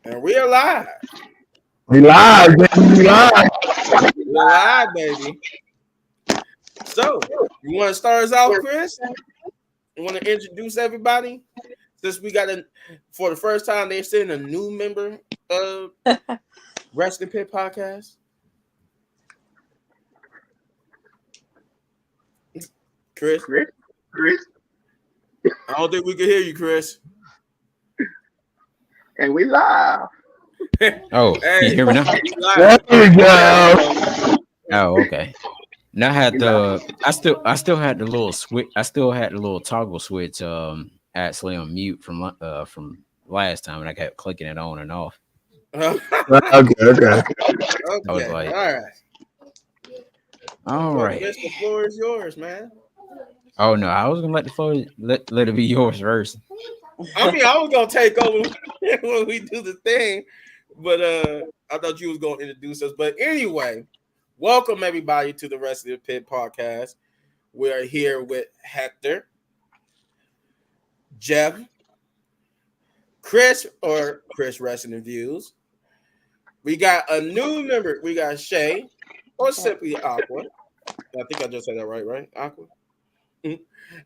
And we are live. We live, baby. We live. We're live, baby. So, you want to start us out, Chris? You want to introduce everybody? Since we got for the first time, they're sending a new member of Wrestling Pit Podcast. Chris? I don't think we can hear you, Chris. And we live. Oh, Hey, can you hear me now? There we go. Oh, okay. Now I had I still had the little switch. I still had the little toggle switch actually on mute from last time, and I kept clicking it on and off. Okay. Okay, I was like, all right. all right. Chris, the floor is yours, man. Oh no, I was gonna let the floor let it be yours first. I mean, I was gonna take over when we do the thing, but I thought you was gonna introduce us. But anyway, welcome everybody to the Wrestling Pit Podcast. We are here with Hector, Jeff, Chris Wrestling Views. We got a new member. We got Shay, or simply Aqua. I think I just said that right? Aqua.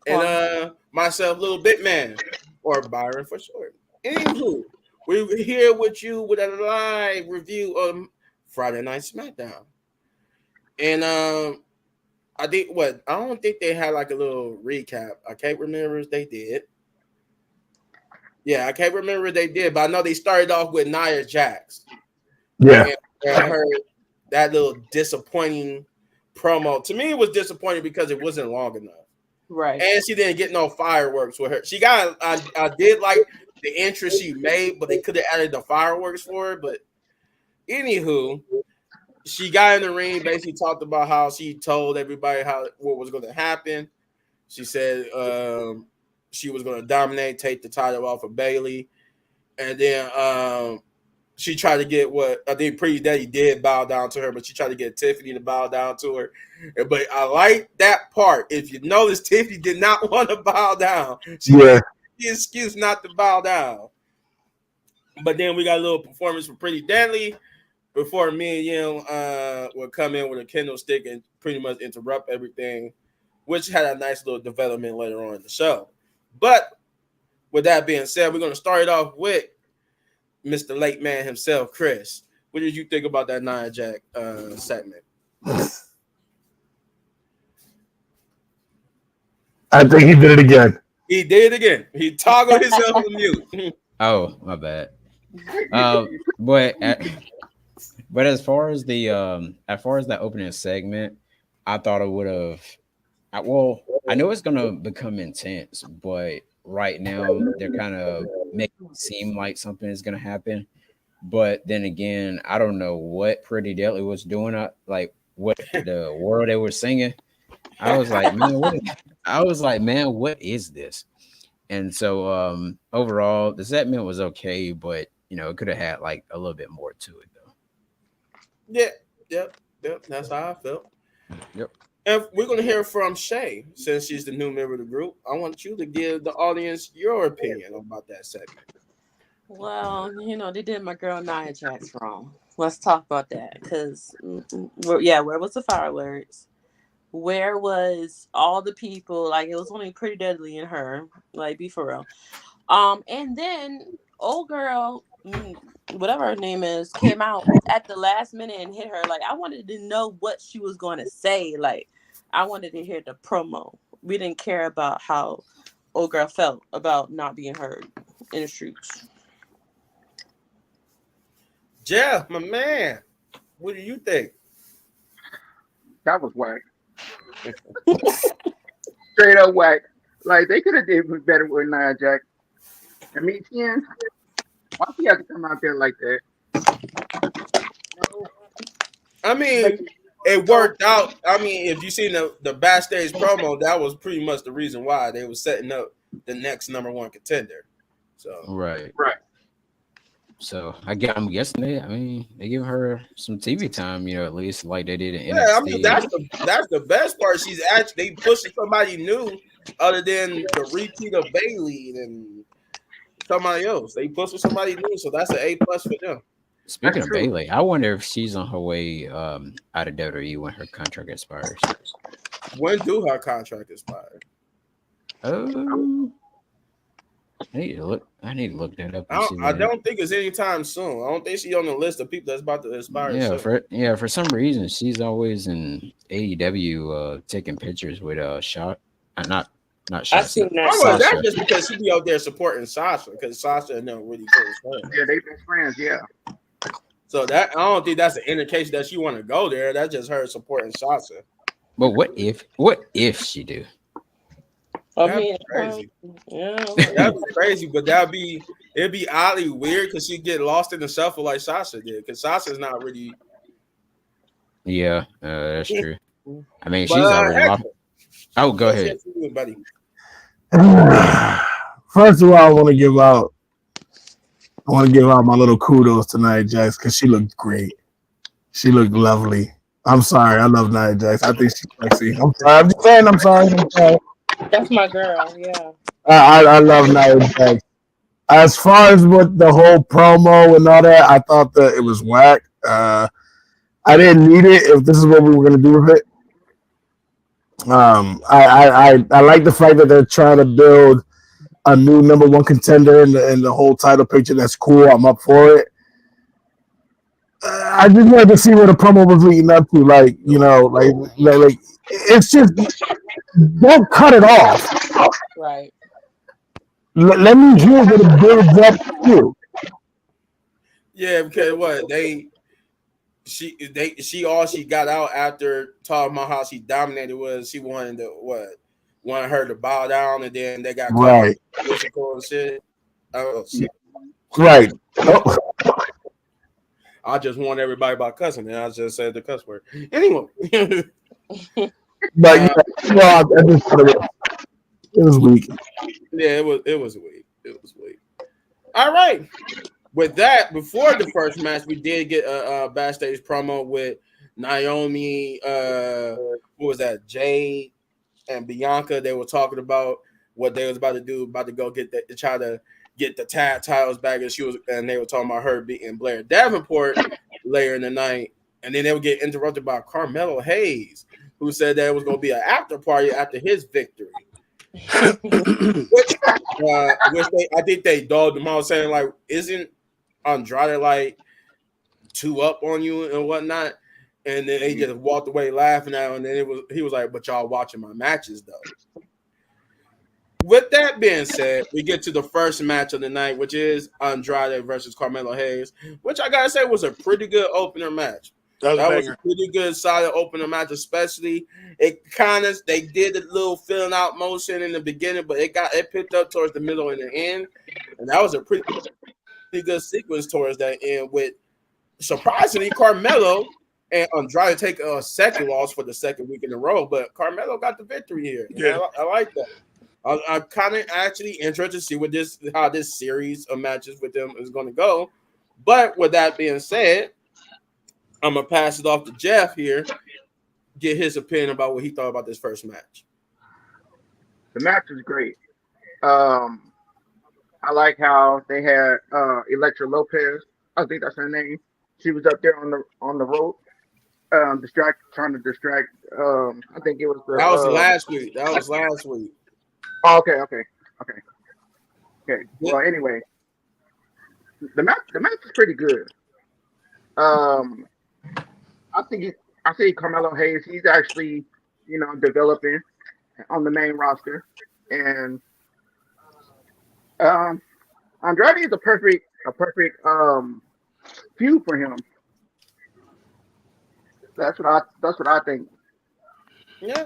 And myself, Little Bit Man, or Byron for short. Anywho, we're here with you with a live review of Friday Night Smackdown. And I don't think they had like a little recap. I can't remember if they did. Yeah, I can't remember if they did, but I know they started off with Nia Jax. Yeah. And I heard that little disappointing promo. To me, it was disappointing because it wasn't long enough. Right. And she didn't get no fireworks with her. She got, I did like the entrance she made, but they could have added the fireworks for her. But anywho, she got in the ring, basically talked about how she told everybody what was going to happen. She said she was going to dominate, take the title off of Bayley. And then she tried to get what I think Pretty Daddy did bow down to her, but she tried to get Tiffany to bow down to her. But I like that part. If you notice, Tiffany did not want to bow down. She had the excuse not to bow down. But then we got a little performance from Pretty Deadly before me and Yim would come in with a kendo stick and pretty much interrupt everything, which had a nice little development later on in the show. But with that being said, we're going to start it off with Mr. Late Man himself, Chris. What did you think about that Nia Jax segment? I think he did it again. He did it again. He toggled himself on mute. Oh, my bad. But as far as that opening segment, I thought it would have. I know it's gonna become intense, but right now they're kind of making it seem like something is gonna happen. But then again, I don't know what Pretty Deadly was doing. Like what the world they were singing. I was like, man, what is this? And so overall, the segment was okay, but it could have had like a little bit more to it though. Yep. That's how I felt. Yep. And we're gonna hear from Shay, since she's the new member of the group. I want you to give the audience your opinion about that segment. Well, they did my girl Nia Jax wrong. Let's talk about that. Because, where was the fireworks? Where was all the people? Like, it was only Pretty Deadly and her. Like, be for real. And then, old girl, whatever her name is, came out at the last minute and hit her. Like, I wanted to know what she was going to say. Like, I wanted to hear the promo. We didn't care about how old girl felt about not being heard in the streets. Jeff, my man, what do you think? That was whack. Straight up whack. Like, they could have did better with Nia Jax. I mean, Tien, why she have to come out there like that? I mean, it worked out. I mean, if you seen the backstage promo, that was pretty much the reason why they were setting up the next number one contender. So Right. So I'm guessing they give her some TV time, at least like they did in NXT. Yeah, I mean that's the best part. She's actually pushing somebody new other than the repeat of Bayley, and somebody else. They push for somebody new, so that's an A+ for them. Speaking of Bailey, I wonder if she's on her way out of WWE when her contract expires. When do her contract expire? I need to look that up. I don't think it's anytime soon. I don't think she's on the list of people that's about to expire. For some reason she's always in AEW taking pictures with not Shot. I seen that. Oh, that's just because she be out there supporting Sasha because Sasha and them really close friends. Yeah, they've been friends. Yeah. So that I don't think that's an indication that she want to go there. That's just her supporting Sasha. But what if she do? I mean, crazy. Yeah, that'd be crazy, but it'd be oddly weird because she'd get lost in the shuffle like Sasha did. Because Sasha's not really. Yeah, that's true. I mean, she's already lost. Oh, go ahead, buddy. First of all, I want to give out my little kudos to Nia Jax because she looked great. She looked lovely. I'm sorry, I love Nia Jax. I think she's sexy. I'm sorry. I'm just saying. I'm sorry. That's my girl. Yeah. I love Nia Jax. As far as what the whole promo and all that, I thought that it was whack. I didn't need it if this is what we were gonna do with it. I like the fact that they're trying to build a new number one contender in the whole title picture. That's cool. I'm up for it. I just wanted to see where the promo was leading up to. Like it's just don't cut it off. Right. Let me hear what it builds up to. Yeah, because what she got out after talking about how she dominated was she wanted her to bow down, and then they got right. And shit. Oh, shit. Right. Oh. I just warned everybody about cussing, and I just said the cuss word. Anyway. But it was weak. Yeah, it was weak. It was weak. All right. With that, before the first match, we did get a backstage promo with Naomi. What was that? Jade and Bianca. They were talking about what they was about to do, about to go try to get the tag titles back, and they were talking about her beating Blair Davenport later in the night, and then they would get interrupted by Carmelo Hayes, who said that it was going to be an after party after his victory. which I think they dogged them out, saying like, "Isn't Andrade like 2 up on you and whatnot?" And then they just walked away laughing at him. And then he was like, "But y'all watching my matches though." With that being said, we get to the first match of the night, which is Andrade versus Carmelo Hayes, which I gotta say was a pretty good opener match. That was a pretty good, solid opener match, especially they did a little filling out motion in the beginning, but it picked up towards the middle and the end, and that was a pretty good sequence towards that end. With surprisingly Carmelo and Andrade take a second loss for the second week in a row, but Carmelo got the victory here. Yeah, I like that. I'm kind of actually interested to see how this series of matches with them is going to go. But with that being said, I'm gonna pass it off to Jeff here, get his opinion about what he thought about this first match. The match was great. I like how they had Elektra Lopez. I think that's her name. She was up there on the rope, trying to distract. I think it was that was last week. That was last week. Oh, okay. Well, anyway, the match is pretty good. I think Carmelo Hayes, he's actually, developing on the main roster, and Andrade is a perfect feud for him. That's what I think. Yeah,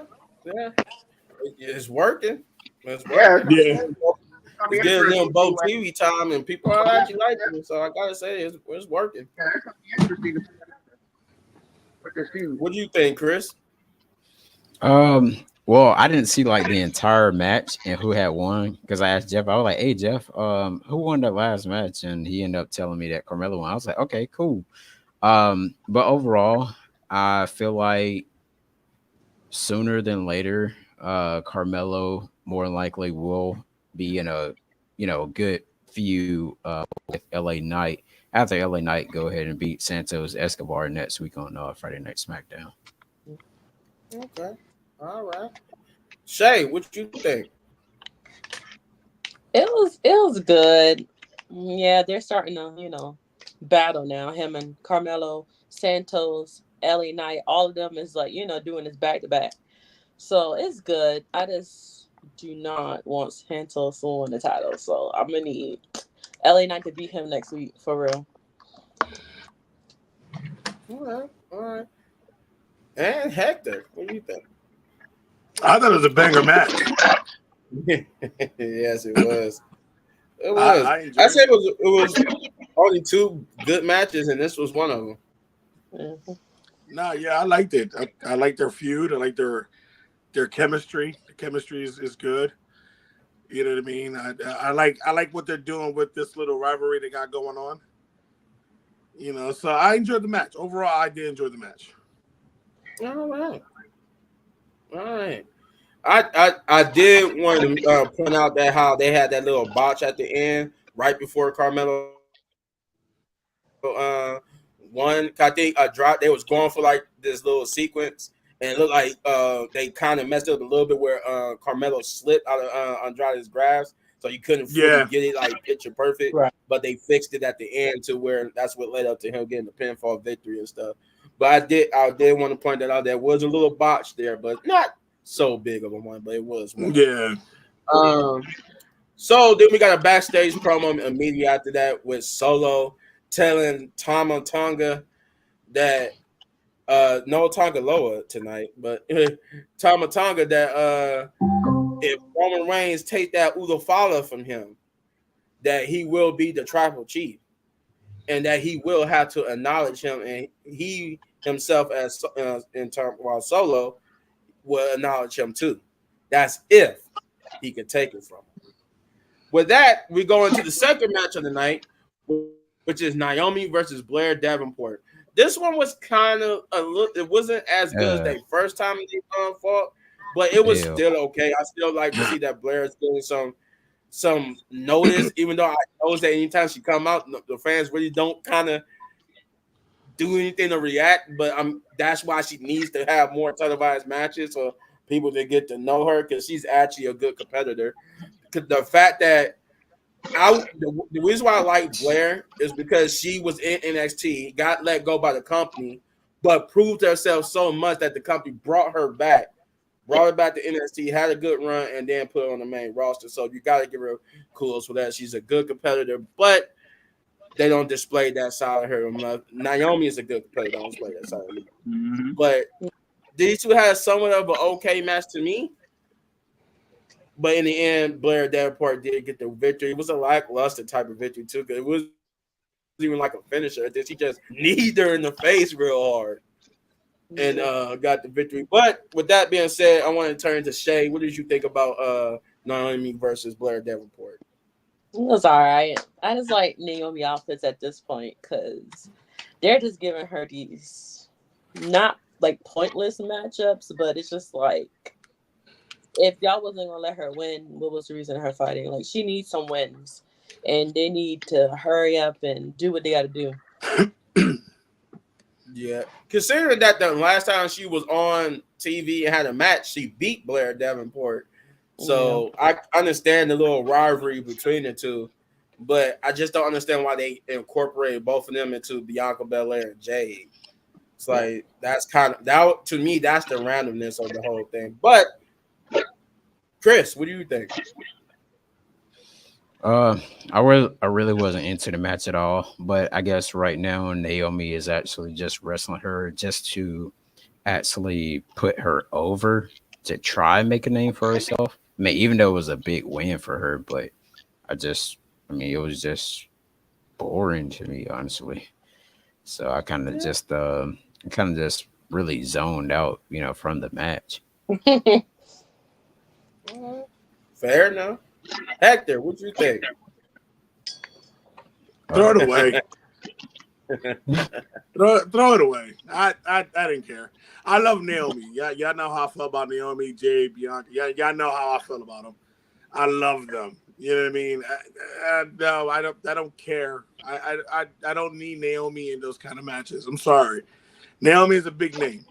it's working. Yeah. It's getting them both TV time, and people are actually liking it. So I gotta say, it's working. Yeah, it's gonna be interesting with this feud. What do you think, Chris? Well, I didn't see like the entire match and who had won because I asked Jeff. I was like, "Hey, Jeff, who won that last match?" And he ended up telling me that Carmelo won. I was like, "Okay, cool." But overall, I feel like sooner than later, Carmelo more than likely will be in a good feud with LA Knight. After LA Knight go ahead and beat Santos Escobar next week on Friday Night SmackDown. Okay. All right. Shay, what you think? It was good. Yeah, they're starting to, battle now. Him and Carmelo, Santos, LA Knight, all of them is like, doing this back to back. So it's good. I just do not want Santos to win the title. So I'm gonna need LA Knight to beat him next week for real. All right. And Hector, what do you think? I thought it was a banger match. Yes, it was. It was. I said it was only two good matches, and this was one of them. Mm-hmm. No, yeah, I liked it. I like their feud. I like their chemistry. The chemistry is good. You know what I mean? I like what they're doing with this little rivalry they got going on. So I enjoyed the match. Overall, I did enjoy the match. All right. I did want to point out that how they had that little botch at the end right before Carmelo won. I think dropped. They was going for like this little sequence, and it looked like they kind of messed up a little bit where Carmelo slipped out of Andrade's grasp, so you couldn't fully get it like picture perfect. Right. But they fixed it at the end to where that's what led up to him getting the pinfall victory and stuff. But I did want to point that out. There was a little botch there, but not so big of a one, but it was one. Yeah. So then we got a backstage promo immediately after that with Solo telling Tama Tonga that no Tonga Loa tonight, but Tama Tonga that if Roman Reigns take that Udafala from him, that he will be the tribal chief, and that he will have to acknowledge him, and he himself as in term while Solo will acknowledge him too. That's if he can take it from him. With that, we go into the second match of the night, which is Naomi versus Blair Davenport. This one was kind of a little. It wasn't as good as the first time they fought, but it was still okay. I still like to see that Blair is getting some notice, even though I know that anytime she come out, the fans really don't kind of do anything to react. But that's why she needs to have more televised matches for people to get to know her, because she's actually a good competitor. Because the fact that the reason why I like Blair is because she was in NXT, got let go by the company, but proved herself so much that the company brought her back to NXT, had a good run, and then put her on the main roster. So you got to give her kudos for that. She's a good competitor, but they don't display that side of her. Naomi is a good competitor. Don't display that side of her. Mm-hmm. But these two had somewhat of an okay match to me. But in the end, Blair Davenport did get the victory. It was a lackluster type of victory, too, because it was even like a finisher. She just kneed her in the face real hard and got the victory. But with that being said, I want to turn to Shay. What did you think about Naomi versus Blair Davenport? It was all right. I just like Naomi outfits at this point because they're just giving her these not like pointless matchups, but it's just like, if y'all wasn't gonna let her win, what was the reason of her fighting? Like, she needs some wins, and they need to hurry up and do what they got to do. Yeah, considering that the last time she was on TV and had a match, she beat Blair Davenport. So I understand the little rivalry between the two, but I just don't understand why they incorporated both of them into Bianca Belair and Jade. It's like that's kind of that to me. That's the randomness of the whole thing, but. Chris, what do you think? I really wasn't into the match at all, but I guess right now Naomi is actually just wrestling her just to actually put her over to try and make a name for herself. I mean, even though it was a big win for her, but it was just boring to me, honestly. So I kind of just really zoned out, from the match. Fair enough. Hector, what you think? Throw it away. throw it away. I didn't care. I love Naomi. Y'all know how I feel about Naomi, Jade, Bianca. Y'all know how I feel about them. I love them. You know what I mean? No, I don't. I don't care. I don't need Naomi in those kind of matches. I'm sorry. Naomi is a big name.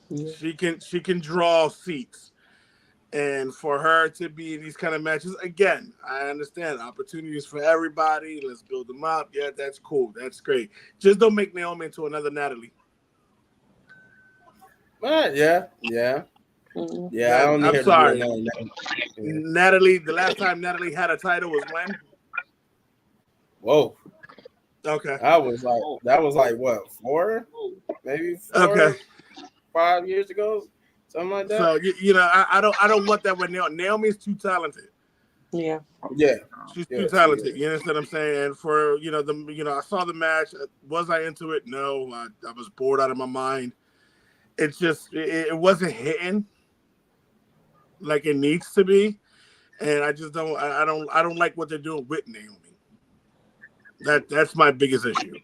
Yeah. She can draw seats, and for her to be in these kind of matches again, I understand opportunities for everybody. Let's build them up. Yeah, that's cool. That's great. Just don't make Naomi into another Natalie. Yeah. Mhm. I don't need I'm her to be sorry. another. Natalie, the last time Natalie had a title was when? Whoa. Okay. That was like what, 4? Maybe 4 Okay. 5 years ago? Something like that. So you know, I don't want that with Naomi. Naomi's too talented. Yeah. Yeah. She's Yeah, too she talented. is. You understand what I'm saying? And for I saw the match. Was I into it? No. I was bored out of my mind. It's just it wasn't hitting like it needs to be, and I just don't. I don't like what they're doing with Naomi. That's my biggest issue.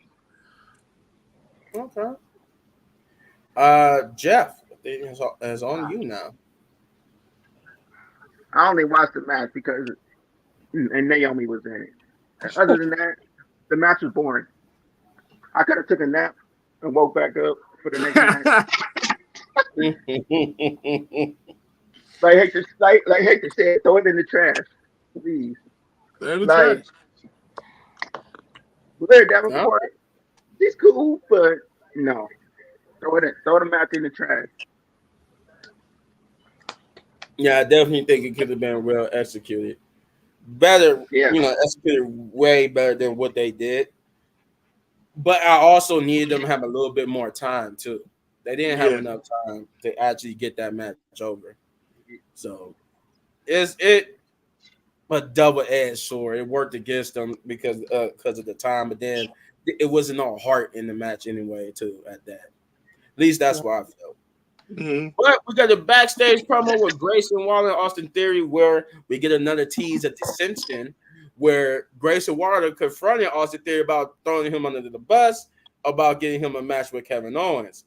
Okay. Jeff, it's on you now. I only watched the match because and Naomi was in it. Other than that, the match was boring. I could have took a nap and woke back up for the next match. Hate to say it, throw it in the trash, please. Like Larry Davenport, he's cool, but no, throw the match in the trash. Yeah, I definitely think it could have been well executed. Better, Yeah. executed way better than what they did. But I also needed them to have a little bit more time too. They didn't have enough time to actually get that match over. So it's a double-edged sword. It worked against them because of the time, but then it wasn't all heart in the match anyway. Too at that, at least that's what I felt. Mm-hmm. But we got a backstage promo with Grayson Waller and Austin Theory, where we get another tease of dissension, where Grayson Waller confronted Austin Theory about throwing him under the bus, about getting him a match with Kevin Owens.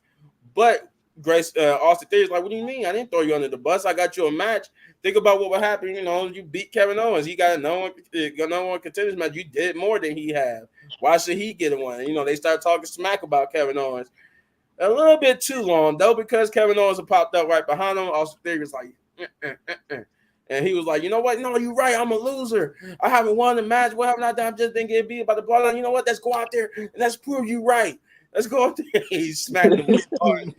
But Austin Theory's like, what do you mean? I didn't throw you under the bus. I got you a match. Think about what would happen. You beat Kevin Owens. He got no one contenders match. You did more than he had. Why should he get one? They start talking smack about Kevin Owens. A little bit too long, though, because Kevin Owens popped up right behind him. Austin Theory was like, and he was like, you know what? No, you're right. I'm a loser. I haven't won the match. What haven't I done? I just didn't get beat by the bloodline. You know what? Let's go out there and let's prove you right. Let's go out there. He smacked him with hard.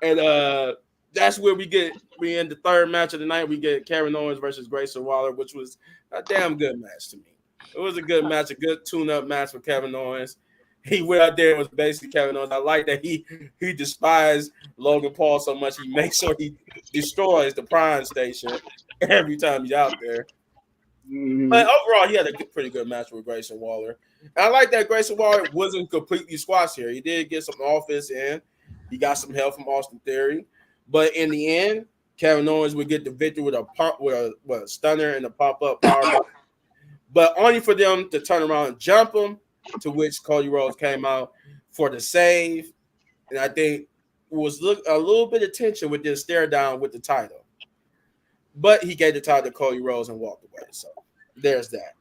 And that's where we end the third match of the night. We get Kevin Owens versus Grayson Waller, which was a damn good match to me. It was a good match, a good tune-up match for Kevin Owens. He went out there and was basically Kevin Owens. I like that he despised Logan Paul so much. He makes sure he destroys the Prime Station every time he's out there. Mm-hmm. But overall, he had a pretty good match with Grayson Waller. And I like that Grayson Waller wasn't completely squashed here. He did get some offense in. He got some help from Austin Theory. But in the end, Kevin Owens would get the victory with a stunner and a pop-up powerbomb. But only for them to turn around and jump him, to which Cody Rhodes came out for the save. And I think was a little bit of tension with this stare down with the title. But he gave the title to Cody Rhodes and walked away. So there's that.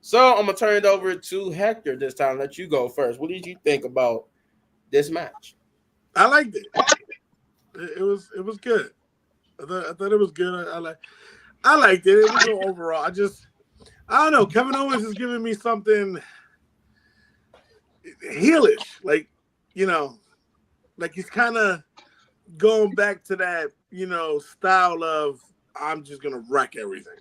So I'm going to turn it over to Hector this time. Let you go first. What did you think about this match? I liked it. It was good. I thought it was good. I liked it. It was good overall. I don't know. Kevin Owens is giving me something heelish, like he's kind of going back to that style of I'm just gonna wreck everything.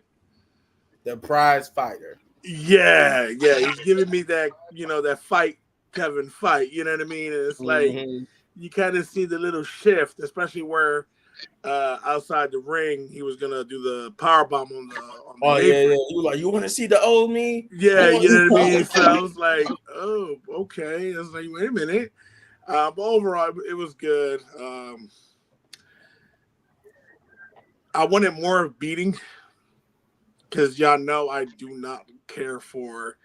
The prize fighter. Yeah. He's giving me that that fight Kevin fight. You know what I mean? And it's like you kind of see the little shift, especially where outside the ring he was gonna do the powerbomb on the apron. Yeah. He was like, you want to see the old me? Yeah, you know what I mean? So I was like, oh, okay. I was like, wait a minute. But overall, it was good. I wanted more beating because y'all know I do not care for,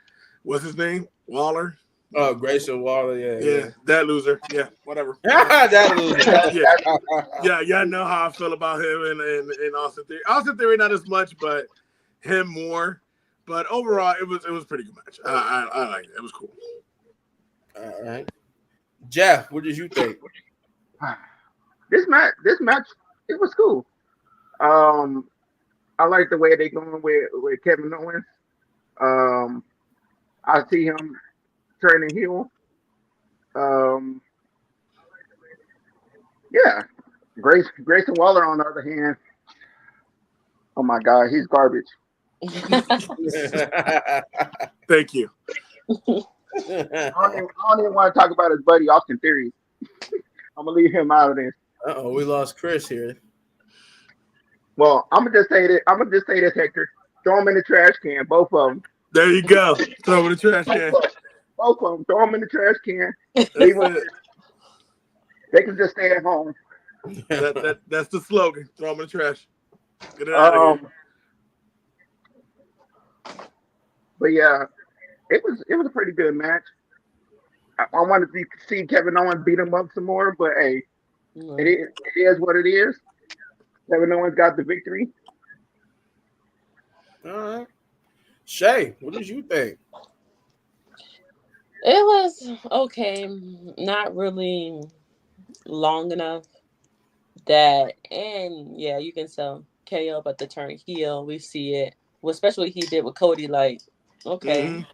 what's his name? Waller? Oh, Grayson Waller, yeah. That loser. Yeah, whatever. That loser. Yeah, y'all know how I feel about him and Austin Theory. Austin Theory, not as much, but him more. But overall, it was a pretty good match. I liked it. It was cool. All right, Jeff, what did you think? This match, it was cool. I like the way they going with Kevin Owens. I see him turning heel. Um, yeah, Grayson Waller on the other hand. Oh my God, he's garbage. Thank you. I don't even want to talk about his buddy Austin Theory. I'm gonna leave him out of this. Uh-oh, we lost Chris here. Well, I'm gonna just say this, Hector. Throw them in the trash can, both of them. There you go. Throw in the trash can. Both of them. Throw them in the trash can. They can just stay at home. That's the slogan. Throw them in the trash. Get it out of here. But yeah, it was a pretty good match. I wanted to see Kevin Owens beat him up some more, but hey, it is what it is. Kevin Owens got the victory. All right, Shay, what did you think? It was okay, not really long enough. That and yeah, you can tell KO about to turn heel. We see it, well, especially what he did with Cody. Like, okay,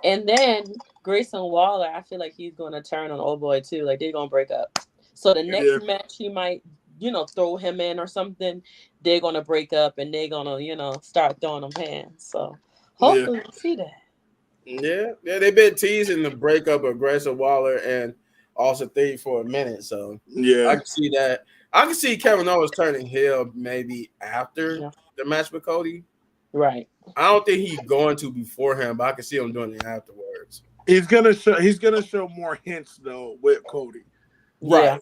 and then Grayson Waller, I feel like he's going to turn on Old Boy too. Like they're going to break up. So the next match he might, throw him in or something. They're going to break up and they're going to, start throwing them hands. So hopefully we'll see that. Yeah, they've been teasing the breakup of Grayson Waller and Austin Theory for a minute. So yeah, I can see that. I can see Kevin Owens turning heel maybe after the match with Cody. Right. I don't think he's going to beforehand, but I can see him doing it afterwards. He's gonna show more hints though with Cody. Right.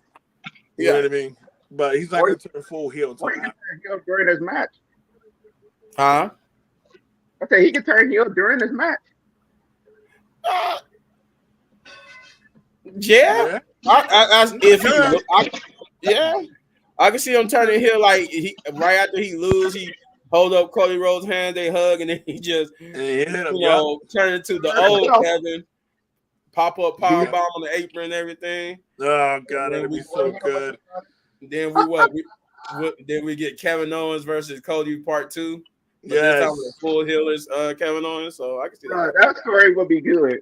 You know what I mean? But he's not gonna turn full heel until during his match. Huh? I say he can turn heel during his match. Yeah. I can see him turning heel like right after he lose, he hold up Cody Rhodes' hand, they hug, and then he just turn into the old Kevin. Pop up power bomb on the apron and everything. Oh God, that'd be so good. Then then we get Kevin Owens versus Cody Part 2. Yeah, this time with full healers, Kevin Owens. So I can see that. That story would be good.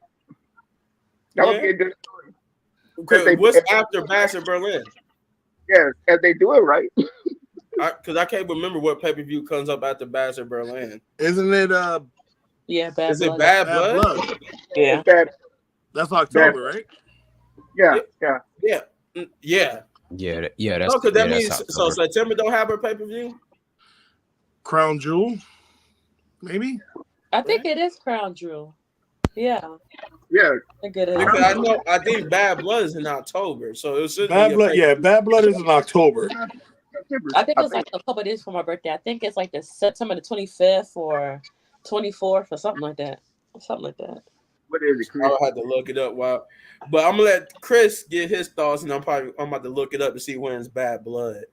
That would be a good story. What's after Bash in Berlin? Yeah, if they do it right. Because I can't remember what pay-per-view comes up after Bash in Berlin. Isn't it? Bad Is Blood. it Bad Blood? Yeah. That's October, right? Yeah. That's because that means so September don't have her pay-per-view. Crown Jewel, maybe. I think it is Crown Jewel. Yeah. Yeah. I think Bad Blood is in October, so it should Bad Blood. Yeah, Bad Blood is in October. I think it's like a couple of days for my birthday. I think it's like the September the 25th or 24th or something like that. What is it, Chris? I'll have to look it up. But I'm gonna let Chris get his thoughts, and I'm about to look it up to see when it's Bad Blood.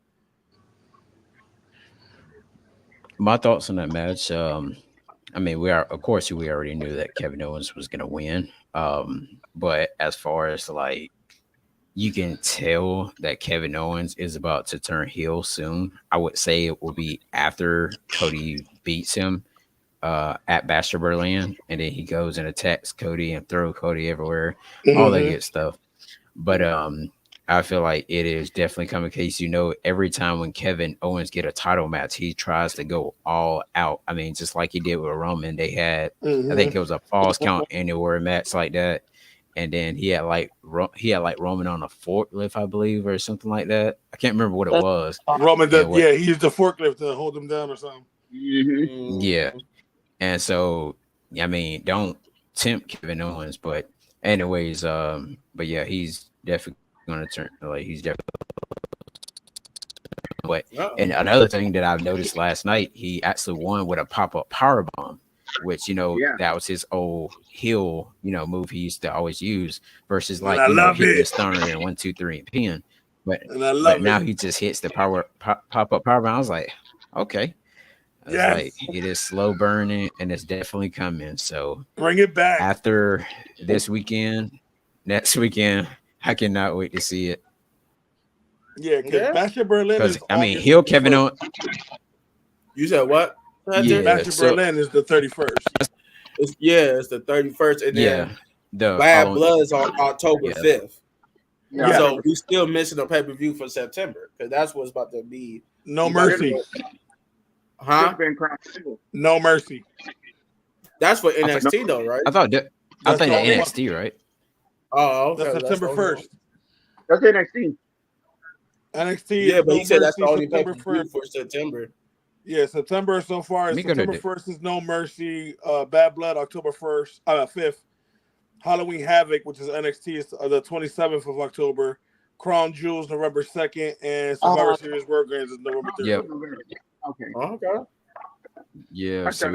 My thoughts on that match. I mean, we already knew that Kevin Owens was gonna win. But as far as like, you can tell that Kevin Owens is about to turn heel soon. I would say it will be after Cody beats him at Bachelor Berlin, and then he goes and attacks Cody and throw Cody everywhere, all that good stuff. But I feel like it is definitely coming case. Every time when Kevin Owens get a title match, he tries to go all out. I mean, just like he did with Roman. They had, I think it was a false count anywhere match like that, and then he had like Roman on a forklift, I believe, or something like that. I can't remember what it was. Roman, he used the forklift to hold him down or something. Yeah, and so I mean, don't tempt Kevin Owens, but anyways, but yeah, he's definitely gonna turn he's definitely. But and another thing that I've noticed last night, he actually won with a pop-up powerbomb, which that was his old heel move he used to always use versus like hitting the stunner and 1, 2, 3 and pin. But now he just hits the pop-up powerbomb. I was like, okay, It's like it is slow burning and it's definitely coming. So Bring it back. after this weekend, next weekend, I cannot wait to see it. Yeah, because Bash in Berlin is. Because I mean, he'll Kevin Owens. You said what? Yeah, Bash in Berlin is the 31st. It's the 31st, and then the Bad Blood is on October 5th. Yeah. So we still missing a pay-per-view for September because that's what's about to be. No Mercy. Huh? No Mercy. That's for NXT though, right? I thought NXT, right? Oh, okay. That's September 1st. That's NXT. NXT. Yeah, but no he said that's the only September pay-per-view for September. Yeah, September so far. September 1st is No Mercy. Bad Blood, October 5th. Halloween Havoc, which is NXT, is the 27th of October. Crown Jewels, November 2nd, and Survivor Series War Games is November 3rd. Yep. Okay. Yeah, so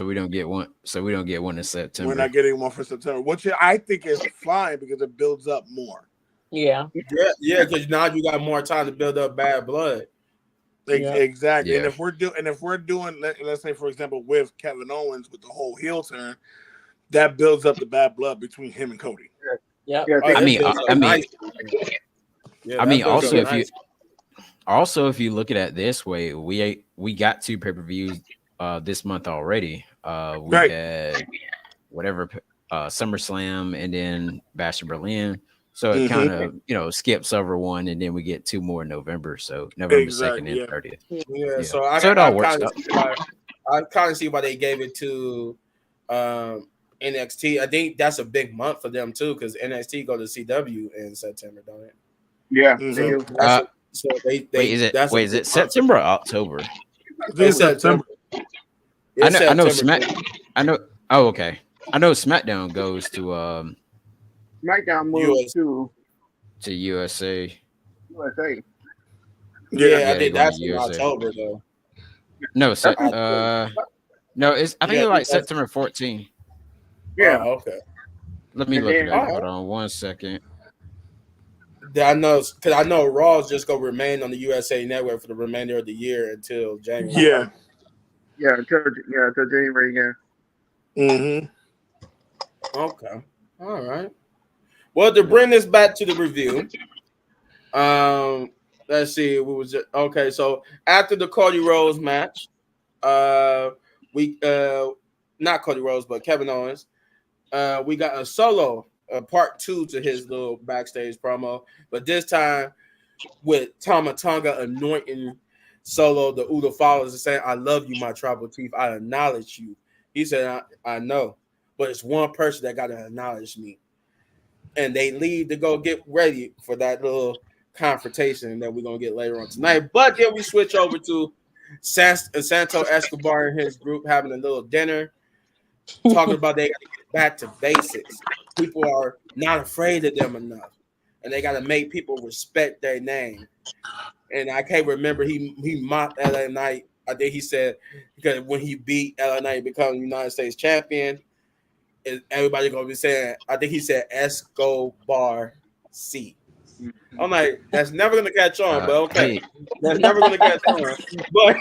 we don't get one. So we don't get one in September. We're not getting one for September, which I think is fine because it builds up more. Yeah, because now you got more time to build up Bad Blood. Exactly. Yeah. And if we're doing, let's say for example, with Kevin Owens with the whole heel turn, that builds up the bad blood between him and Cody. Yeah. I mean, also if you look at it this way, we got 2 pay-per-views this month already. We had whatever SummerSlam and then Bash in Berlin. So it kind of skips over one, and then we get 2 more in November. So November 2nd and 30th. Yeah. So it all works out. I kind of see why they gave it to NXT. I think that's a big month for them too, because NXT go to CW in September, don't it? Yeah. So they is it September or October? It's September. I know. Oh, okay. I know SmackDown goes to SmackDown moves to USA. Yeah, I think that's in October though. No, no, it's I think it's like September 14th. Yeah. Oh, okay. Let me look it up. Hold on 1 second. I know because I know Raw's just gonna remain on the USA Network for the remainder of the year until January. Until January. Yeah. Okay. All right. Well, to bring this back to the review, let's see. Okay. So after the Cody Rhodes match, we not Cody Rhodes, but Kevin Owens, we got a solo. Part 2 to his little backstage promo, but this time with Tama Tonga anointing Solo, the Uda followers, and saying, "I love you, my tribal chief. I acknowledge you." He said, I know, but it's one person that got to acknowledge me. And they leave to go get ready for that little confrontation that we're going to get later on tonight. But then we switch over to Santo Escobar and his group having a little dinner, talking about they got to get back to basics. People are not afraid of them enough, and they got to make people respect their name. And I can't remember he mocked LA Knight. I think he said because when he beat LA Knight, become United States champion, everybody gonna be saying. I think he said Escobar C. I'm like, that's never gonna catch on, but okay, that's never gonna catch on. But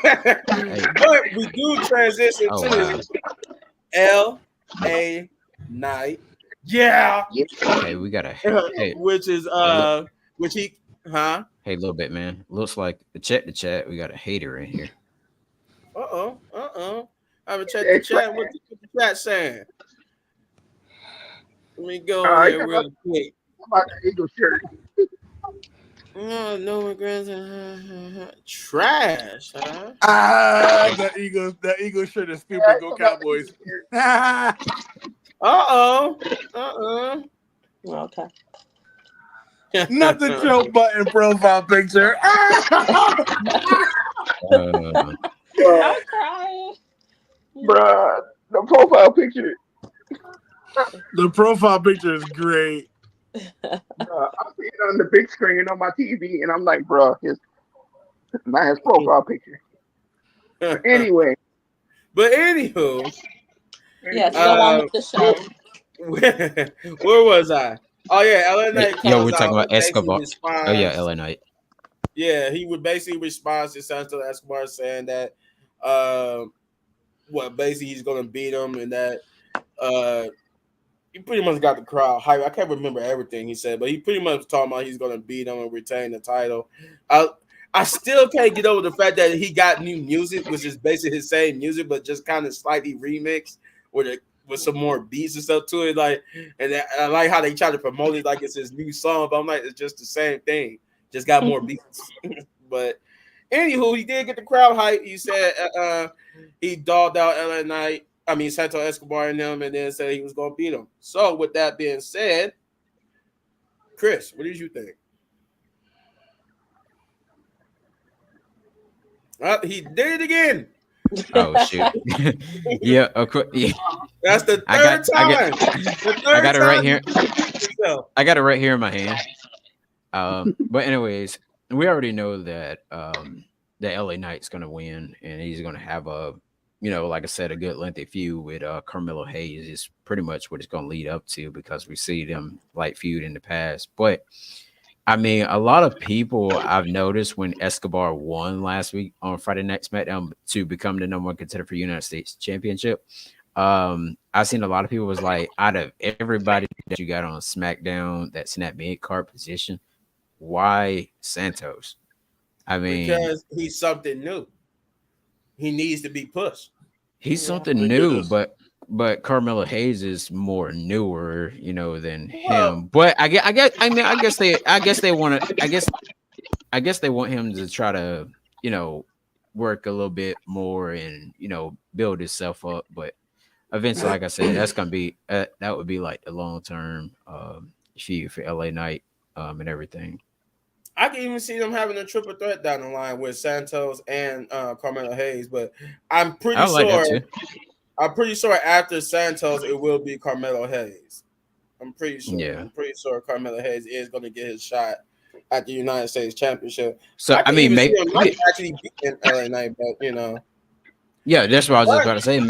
we do transition to LA Knight. Yeah. Hey, we got which is which he Hey, a little bit, man. Looks like check the chat. We got a hater in here. I haven't checked the chat. What's the chat saying? Let me go here real quick. How about the Eagle shirt? No regrets. Trash, huh? That Eagle shirt is stupid. Go Cowboys. Okay. Not the joke button profile picture. I'm crying. Bruh, the profile picture. The profile picture is great. I see it on the big screen on my TV, and I'm like, bruh, not his profile picture. But anyway. But anywho. Yes, go on with the show. Where was I? Oh yeah, LA Knight. Yo, we're talking about Escobar. Oh yeah, LA Knight. Yeah, he would basically respond to Santo Escobar saying that What basically he's gonna beat him, and that he pretty much got the crowd hype. I can't remember everything he said, but he pretty much was talking about he's gonna beat him and retain the title. I still can't get over the fact that he got new music, which is basically his same music, but just kind of slightly remixed with some more beats and stuff to it. Like, and I like how they try to promote it like it's his new song, but I'm like, it's just the same thing, just got more beats. But anywho, he did get the crowd hype. He said he dogged out LA Knight. I mean, Santos Escobar and them, and then said he was going to beat him. So, with that being said, Chris, what did you think? He did it again. Oh shoot! Yeah, of course. Yeah. That's the third time. I got it right here. I got it right here in my hand. But anyways, we already know that the LA Knight's going to win, and he's going to have a, like I said, a good lengthy feud with Carmelo Hayes is pretty much what it's going to lead up to, because we see them like feud in the past. But I mean, a lot of people I've noticed when Escobar won last week on Friday Night Smackdown to become the number one contender for United States Championship, I've seen a lot of people was like, out of everybody that you got on SmackDown that's in that mid card position, why Santos? I mean, because he's something new. He needs to be pushed. He's something new, but Carmelo Hayes is more newer, than him. But I guess they want him to try to, work a little bit more and build himself up. But eventually, like I said, that's gonna be that would be like the long term feud for LA Knight and everything. I can even see them having a triple threat down the line with Santos and Carmelo Hayes, but I'm pretty sure after Santos it will be Carmelo Hayes. I'm pretty sure. Yeah. I'm pretty sure Carmelo Hayes is going to get his shot at the United States Championship. So I mean, maybe actually beat LA Knight, but Yeah, that's what I was just about to say.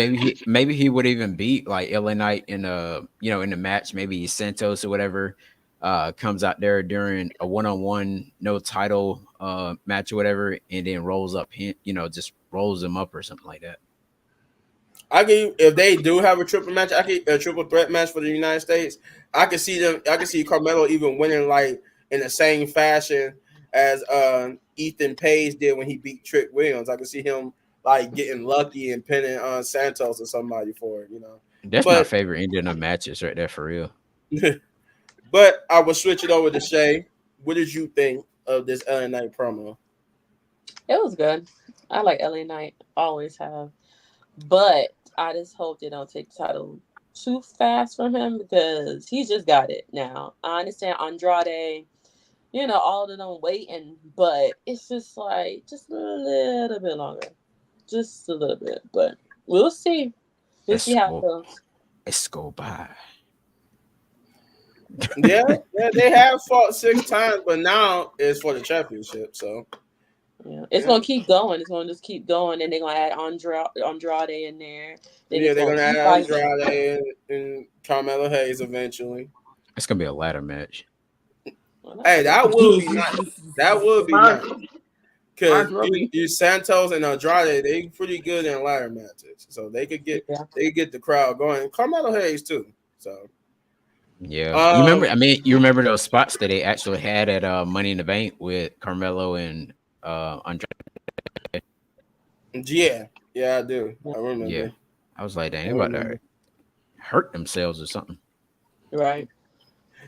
Maybe he would even beat like LA Knight in in the match. Maybe Santos or whatever comes out there during a one-on-one no title match or whatever, and then rolls up him, just rolls him up or something like that. If they do have a triple threat match for the United States, I can see Carmelo even winning like in the same fashion as Ethan Page did when he beat Trick Williams. I can see him like getting lucky and pinning Santos or somebody for it, That's my favorite ending of matches right there, for real. But I will switch it over to Shay. What did you think of this LA Knight promo? It was good. I like LA Knight, always have. But I just hope they don't take the title too fast from him, because he's just got it now. I understand Andrade, all of them waiting, but it's just like just a little bit longer. Just a little bit. But we'll see. We'll see how it goes. Let's go by. Yeah, they have fought 6 times, but now it's for the championship. So it's gonna keep going. It's gonna just keep going, and they're gonna add Andrade in there. They're gonna add Andrade and Carmelo Hayes eventually. It's gonna be a ladder match. Hey, that would be nice. That would be nice. Because you Santos and Andrade, they pretty good in ladder matches, so they could get the crowd going. Carmelo Hayes too. So. Yeah, you remember those spots that they actually had at Money in the Bank with Carmelo and Andrade? Yeah, I do. I remember. Yeah, I was like, dang, about to hurt themselves or something. Right.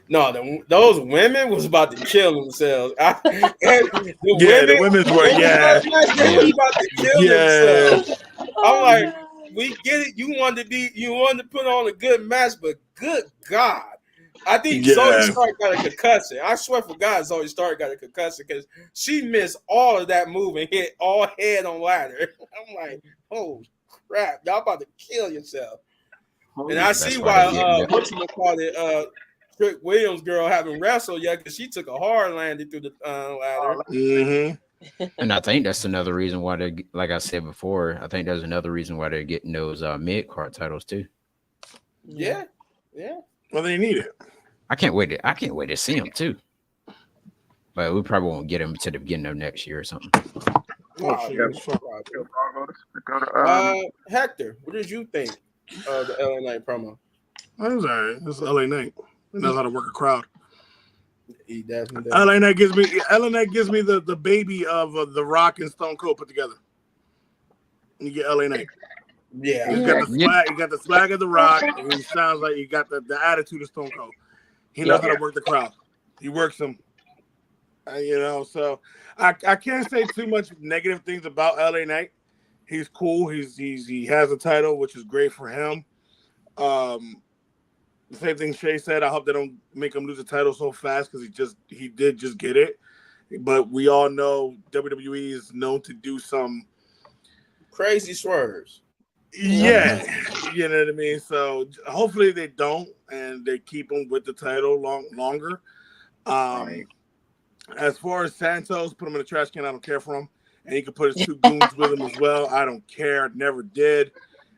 No, those women was about to kill themselves. The women's were about to kill themselves. I'm like, we get it. You wanted to put on a good match, but good God. I think Zoe Stark got a concussion. I swear for God, Zoe Stark got a concussion because she missed all of that move and hit all head on ladder. I'm like, oh crap, y'all about to kill yourself. And I see why Trick Williams girl haven't wrestled yet, because she took a hard landing through the ladder. Mm-hmm. And I think that's another reason why they, like I said before, I think there's another reason why they're getting those mid card titles too. Yeah. Well, they need it. I can't wait to see them too. But we probably won't get them to the beginning of next year or something. Broncos. Go to, Hector, what did you think of the LA Knight promo? That was all right. It's LA Knight. He knows how to work a crowd. He definitely LA Knight gives me the baby of The Rock and Stone Cold put together. You get LA Knight. Yeah. He's got the swag. He got the swag of The Rock, and he sounds like he got the attitude of Stone Cold. He knows how to work the crowd. He works them. So I can't say too much negative things about LA Knight. He's cool. He has a title, which is great for him. The same thing Shay said. I hope they don't make him lose the title so fast because he did just get it. But we all know WWE is known to do some crazy swerves. Yeah, you know what I mean. So hopefully they don't, and they keep him with the title longer. As far as Santos, put him in the trash can. I don't care for him, and he can put his two goons with him as well. I don't care. Never did,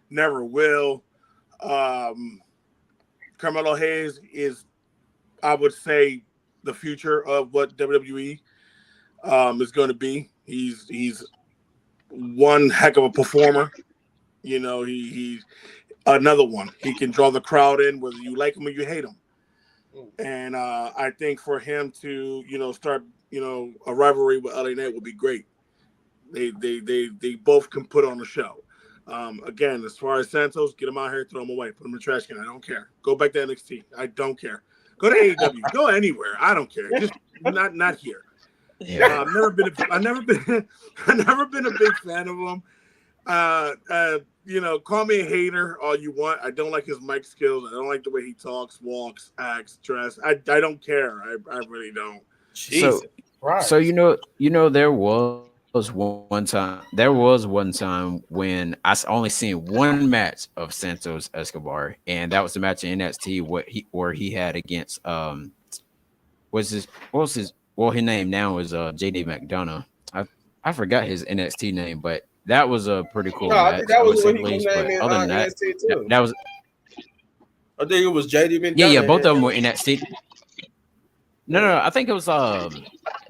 never will. Carmelo Hayes is, I would say, the future of what WWE is going to be. He's one heck of a performer. You know, he's another one. He can draw the crowd in, whether you like him or you hate him. And I think for him to, start, a rivalry with LA Knight would be great. They both can put on a show. Again, as far as Santos, get him out here, throw him away, put him in the trash can. I don't care. Go back to NXT. I don't care. Go to AEW. Go anywhere. I don't care. Just not here. Yeah. I've never been a big fan of him. Call me a hater all you want. I don't like his mic skills. I don't like the way he talks, walks, acts, dress. I don't care. I really don't. Jesus Christ. So there was one time. There was one time when I only seen one match of Santos Escobar, and that was the match in NXT where he had against his name now is JD McDonough. I forgot his NXT name, but that was a pretty cool match. I think that was what he was but named other than in that, NXT too. that was I think it was JD McDonough. yeah, both of them were NXT. No, I think it was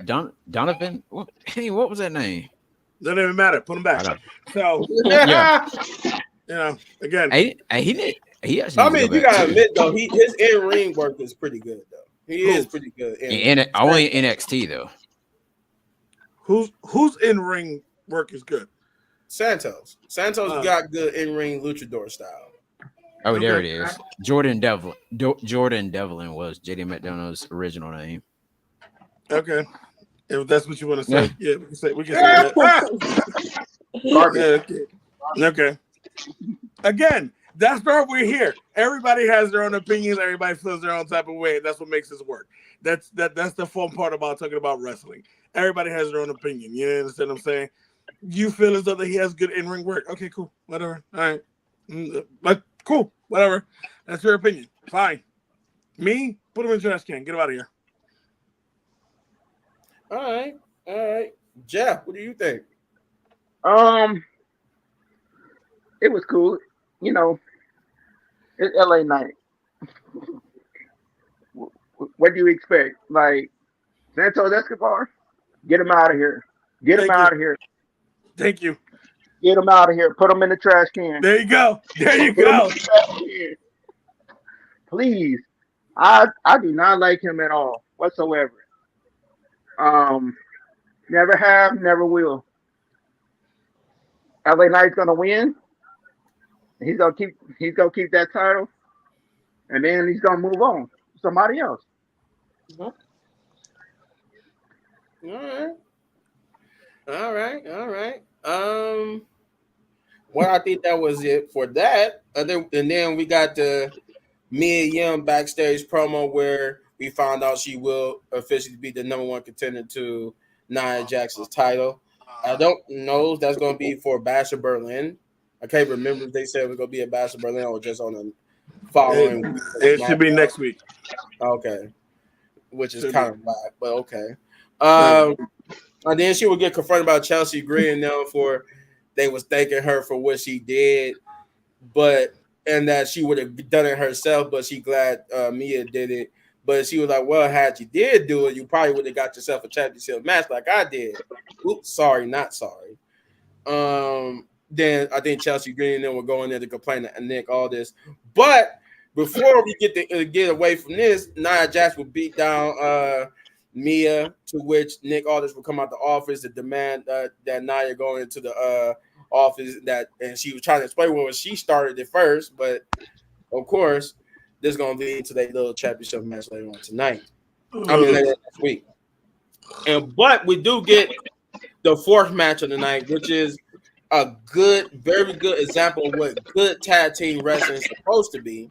Donovan. What was that name? Doesn't even matter. Put him back. So Yeah, again, he did. He actually. I mean, you gotta admit though, his in ring work is pretty good though. He is pretty good. Only NXT though. Who's in ring work is good? Santos got good in ring luchador style. Oh, there it is. Jordan Devlin. Jordan Devlin was JD McDonough's original name. Okay, if that's what you want to say, yeah, we can say that. Okay. Again, that's why we're here. Everybody has their own opinions. Everybody feels their own type of way. That's what makes this work. That's the fun part about talking about wrestling. Everybody has their own opinion. You understand what I'm saying? You feel as though that he has good in-ring work. Okay, cool. Whatever. All right. But cool. Whatever. That's your opinion. Fine. Me, put him in the trash can. Get him out of here. All right. Jeff, what do you think? It was cool. It's LA Knight. What do you expect? Like Santos Escobar? Get him out of here. Get him out of here. Thank you. Get him out of here. Put him in the trash can. There you go. Please. I do not like him at all whatsoever. Never have, never will. LA Knight's gonna win. He's gonna keep that title, and then he's gonna move on to somebody else. All right. Well, I think that was it for that. And then we got the Mia Yim backstage promo where we found out she will officially be the number one contender to Nia Jax's title. I don't know if that's going to be for Bash of Berlin. I can't remember if they said it was going to be a Bash of Berlin or just on the following. It should be next week. Okay. Which is kind of whack, but okay. And then she would get confronted by Chelsea Green now for they was thanking her for what she did, and that she would have done it herself, but she glad Mia did it. But she was like, well, had you did do it, you probably would have got yourself a championship match like I did. Oops, sorry, not sorry. Then I think Chelsea Green and them will go in there to complain to Nick all this. But before we get away from this, Nia Jax will beat down Mia, to which Nick Aldis will come out the office to demand that Nia go into the office, and she was trying to explain when she started it first, but of course this is gonna lead to that little championship match later on tonight. Later next week. But we do get the fourth match of the night, which is a very good example of what good tag team wrestling is supposed to be,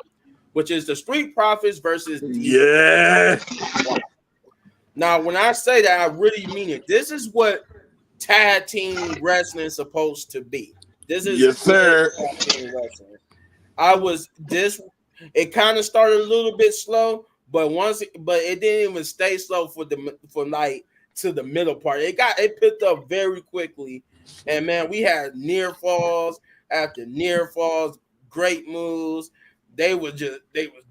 which is the Street Profits versus Now, when I say that, I really mean it. This is what tag team wrestling is supposed to be. This is sir. Tag team wrestling. It kind of started a little bit slow, but it didn't even stay slow for like to the middle part. It picked up very quickly. And man, we had near falls after near falls, great moves. They was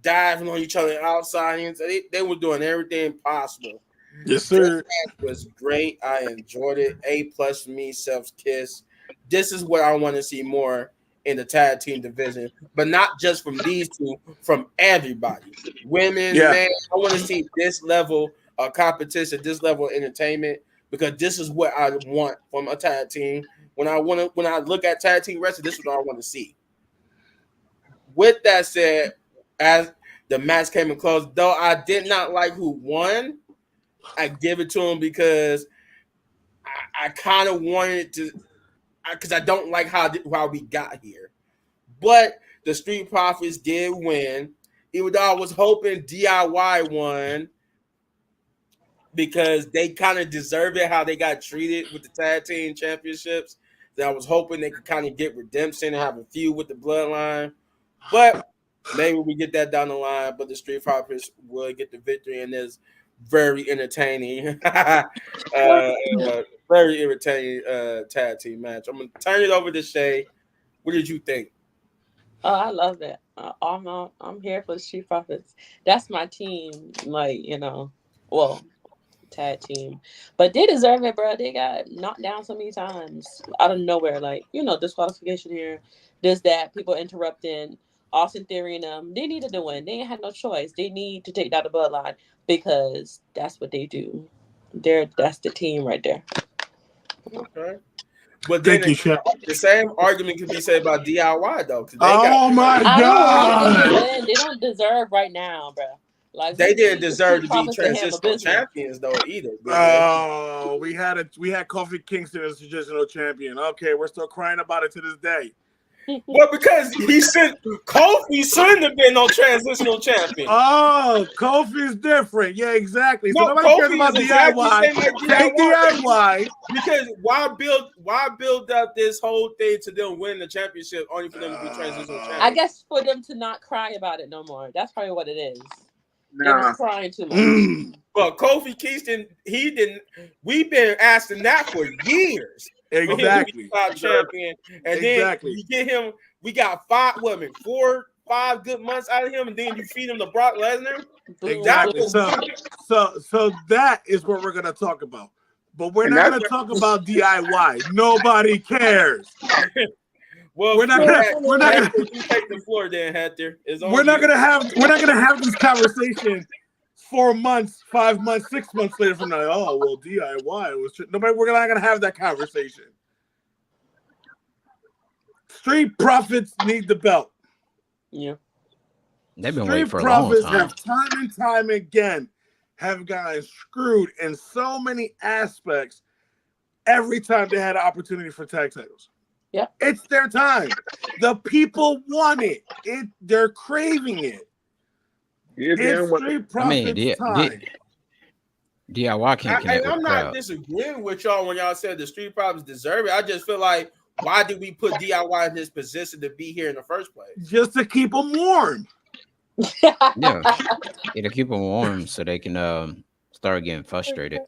diving on each other outside, and they were doing everything possible. Yes, sir. It was great. I enjoyed it. A+ for me, Self's kiss. This is what I want to see more in the tag team division, but not just from these two, from everybody. Women, man, I want to see this level of competition, this level of entertainment, because this is what I want from a tag team. When I look at tag team wrestling, this is what I want to see. With that said, as the match came in close, though I did not like who won, I give it to him because I kind of wanted to, because I don't like how we got here. But the Street Profits did win. Even though I was hoping DIY won, because they kind of deserve it, how they got treated with the tag team championships. That I was hoping they could kind of get redemption and have a feud with the Bloodline. But maybe we get that down the line. But the Street Profits will get the victory in this very entertaining, very entertaining tag team match. I'm going to turn it over to Shay. What did you think? Oh, I love that. I'm here for the Street Profits. That's my team. Tag team, but they deserve it, bro. They got knocked down so many times out of nowhere, disqualification here, this, that, people interrupting Austin Theory and them. They needed to win. They ain't had no choice. They need to take down the Bloodline because that's what they do. That's the team right there. Okay. But then the same argument can be said about DIY though. My God! They don't deserve right now, bro. Like, they didn't deserve to be transitional champions though either. Oh, we had Kofi Kingston as transitional champion. Okay, we're still crying about it to this day. Well, because Kofi shouldn't have been no transitional champion. Oh, Kofi's different. Yeah, exactly. No, so nobody cares about DIY. Take DIY. Because why build up this whole thing to them win the championship only for them to be transitional champions? I guess for them to not cry about it no more. That's probably what it is. They were crying too much. But Kofi Kingston, we've been asking that for years. Exactly. Champion. And then we get him, we got 5 good months out of him, and then you feed him to Brock Lesnar. Exactly. So that is what we're gonna talk about. But we're not gonna talk about DIY. Nobody cares. Well, we're not gonna take the floor then, Hector. We're not gonna have this conversation 4 months, 5 months, 6 months later from now. Oh well, DIY was nobody. We're not gonna have that conversation. Street Profits need the belt. Yeah, they've been waiting for a long time. Have time and time again have gotten screwed in so many aspects every time they had an opportunity for tag titles. Yeah, it's their time. The people want it. They're craving it. It's Street Profits time. DIY can't connect with I'm not disagreeing with y'all when y'all said the Street Profits deserve it. I just feel like, why did we put DIY in this position to be here in the first place? Just to keep them warm. Yeah, to keep them warm so they can start getting frustrated.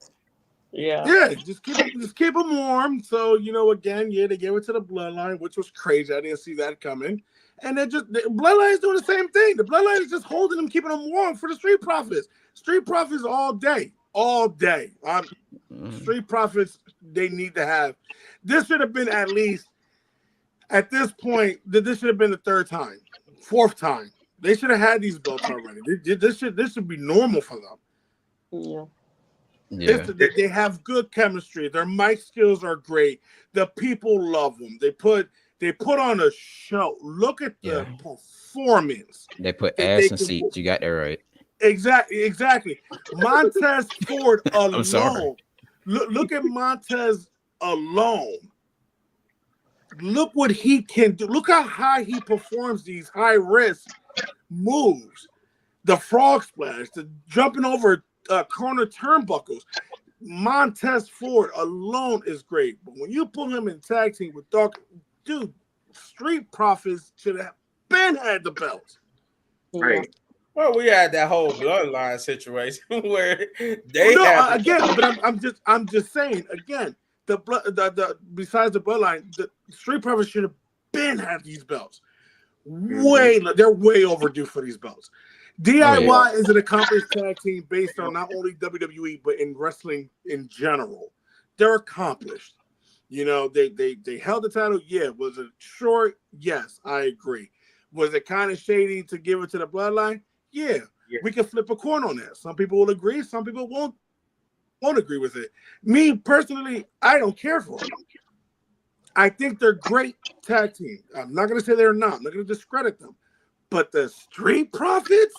Yeah, just keep them warm. So again, they gave it to the Bloodline, which was crazy. I didn't see that coming. And then the Bloodline is doing the same thing. The Bloodline is just holding them, keeping them warm for the Street Profits. Street Profits all day. all day. Mm. Street Profits, they need to have. This should have been at least, at this point, this should have been the third time, fourth time. They should have had these belts already. This should be normal for them. Yeah. Yeah. They have good chemistry. Their mic skills are great. The people love them. They put on a show. Look at the performance. They put that ass they in can seats. You got that right. Exactly. Montez Ford I'm sorry. alone. Look at Montez alone. Look what he can do. Look how high he performs these high risk moves. The frog splash, the jumping over corner turnbuckles. Montez Ford alone is great. But when you put him in tag team with dude, Street Profits should have been had the belts. Right. Well, we had that whole bloodline situation where they I'm just saying again. The besides the bloodline, the Street Profits should have been had these belts. They're way overdue for these belts. DIY is an accomplished tag team based on not only WWE but in wrestling in general. They're accomplished. You know, they held the title. Yeah, was it short? Yes, I agree. Was it kind of shady to give it to the bloodline? Yeah, we can flip a coin on that. Some people will agree, some people won't agree with it. Me personally, I don't care for them. I think they're great tag team. I'm not going to say they're not. I'm not going to discredit them. But the Street Profits,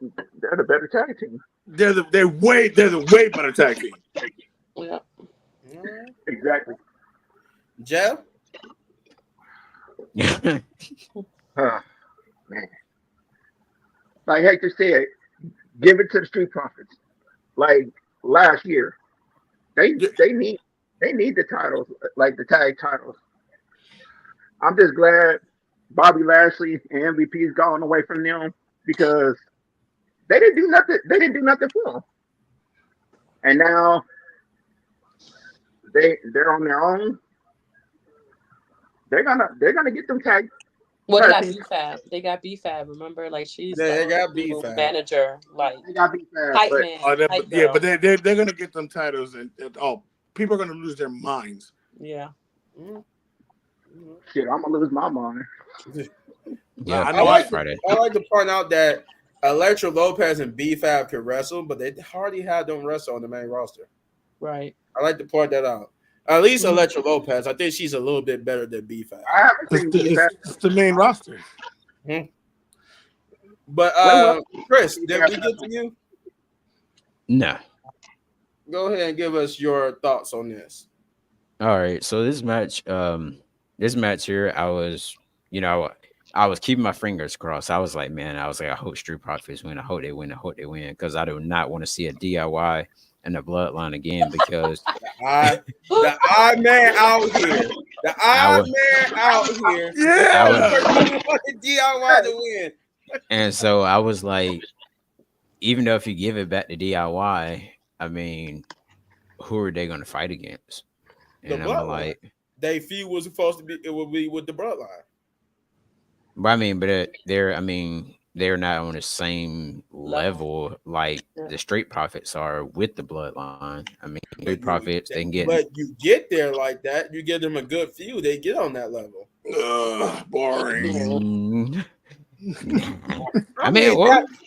they're the better tag team. They're the way better tag team. Yeah. Exactly. Jeff? Man. Like Hector said, give it to the Street Profits. Like last year, they need the titles, like the tag titles. I'm just glad Bobby Lashley and MVP's gone away from them because they didn't do nothing. They didn't do nothing for them, and now they're on their own. They're gonna get them tagged. Well, they got B-Fab. They got B-Fab. Remember, like she's they got B-Fab manager. Like they got B-Fab, hype but, man. But they're gonna get them titles, and people are gonna lose their minds. Yeah. Shit, I'm gonna lose my mind. Yeah, I like to point out that Electra Lopez and B-Fab can wrestle, but they hardly have them wrestle on the main roster. Right. I like to point that out. At least Electra Lopez, I think she's a little bit better than B-Fab. I haven't seen B-Fab. It's the main roster. But Chris, did we get to you? No. Go ahead and give us your thoughts on this. All right. So this match here, I was keeping my fingers crossed. I was like, I hope Street Profits win. I hope they win. Because I do not want to see a DIY and the bloodline again because the eye man out here. The eye man out here. Yeah. DIY to win. And so I was like, even though if you give it back to DIY, I mean, who are they going to fight against? And I'm like, they feud was supposed to be. It would be with the bloodline. But they're not on the same level like the Street Profits are with the bloodline. I mean, Street Profits they can get. But you get there like that, you give them a good feud, they get on that level. Boring. I mean,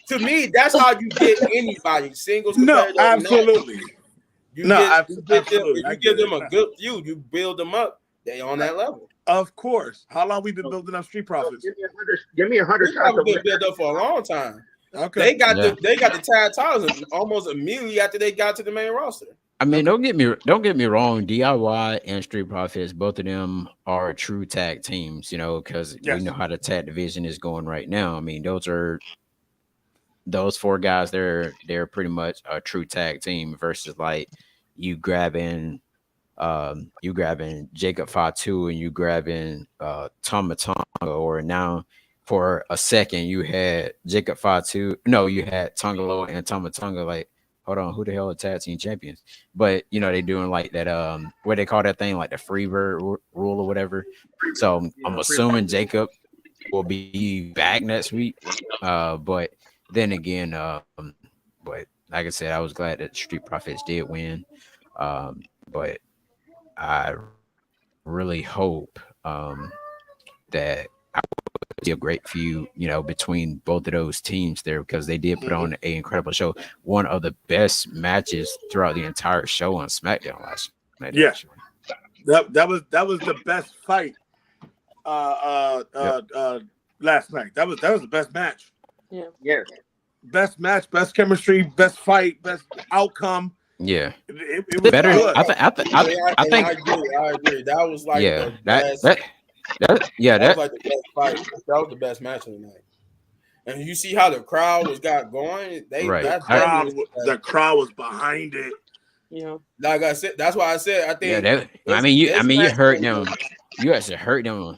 to me, that's how you get anybody singles. No, absolutely. You give them a good feud, you build them up. They on that level. Of course. How long we been building up Street Profits? Give me 100 shots. Been built up for a long time. Okay. They got the tag titles almost immediately after they got to the main roster. I mean, don't get me wrong. DIY and Street Profits, both of them are true tag teams, because we know how the tag division is going right now. I mean, those four guys, they're pretty much a true tag team versus like you grabbing Jacob Fatu and you grabbing Tama Tonga, or now for a second you had Jacob Fatu. No, you had Tonga Loa and Tama Tonga. Like, hold on, who the hell are tag team champions? But they doing like that what they call that thing, like the Freebird rule or whatever. So I'm assuming Jacob will be back next week. But then again, but like I said, I was glad that Street Profits did win. But I really hope that see a great few, between both of those teams there because they did put on a incredible show. One of the best matches throughout the entire show on SmackDown last night. Yeah, actually. that was the best fight. Last night. That was the best match. Yeah. Yes. Best match, best chemistry, best fight, best outcome. Yeah, It was better. good. I think. I agree. That was like Yeah, the best. that was like the best fight. That was the best match of the night. And you see how the crowd got going. Right. The crowd was behind it. Yeah. Like I said, that's why I said I think. You heard them. You actually heard them.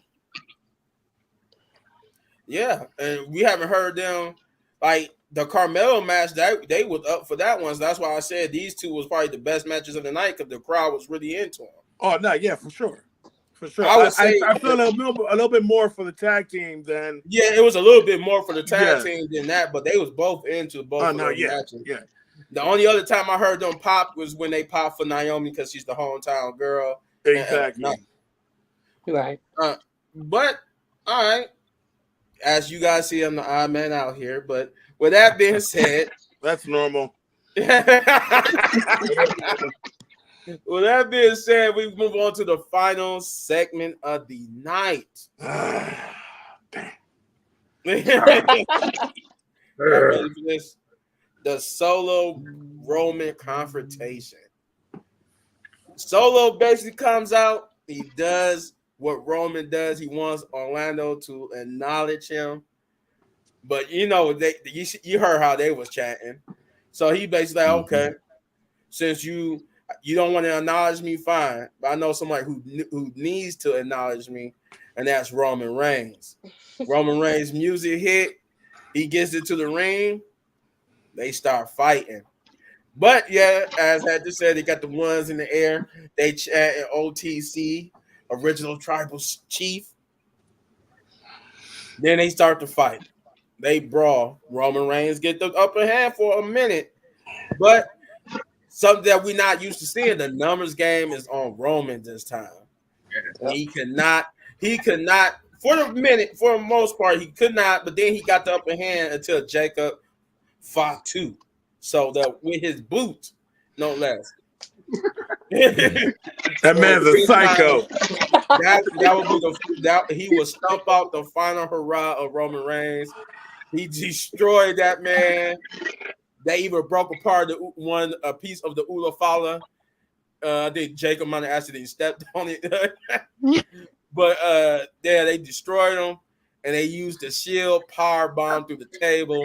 Yeah, and we haven't heard them like the Carmelo match. That they was up for that one. So that's why I said these two was probably the best matches of the night because the crowd was really into them. Oh no, yeah, for sure. For sure. I would say I feel a little bit more for the tag team than it was a little bit more for the tag team than that, but they was both into both of those matches. Yeah. The only other time I heard them pop was when they popped for Naomi because she's the hometown girl. Exactly. Right. But all right. As you guys see, I'm the odd man out here. But with that being said, that's normal. With that being said, we move on to the final segment of the night. The Solo Roman confrontation. Solo basically comes out. He does what Roman does. He wants Orlando to acknowledge him. But you heard how they was chatting. So he basically like, okay, since you don't want to acknowledge me, fine. But I know somebody who needs to acknowledge me, and that's Roman Reigns. Roman Reigns' music hit. He gets into the ring. They start fighting. But yeah, as I just said, they got the ones in the air. They chat in OTC, original tribal chief. Then they start to fight. They brawl. Roman Reigns get the upper hand for a minute. But something that we're not used to seeing, the numbers game is on Roman this time. He could not, for the most part, he could not, but then he got the upper hand until Jacob Fatu. So that with his boots, no less. That man's a psycho. That would be he would stomp out the final hurrah of Roman Reigns. He destroyed that man. They even broke apart a piece of the Ula Fala. I think Jacob might have accidentally stepped on it. But they destroyed him and they used the shield power bomb through the table.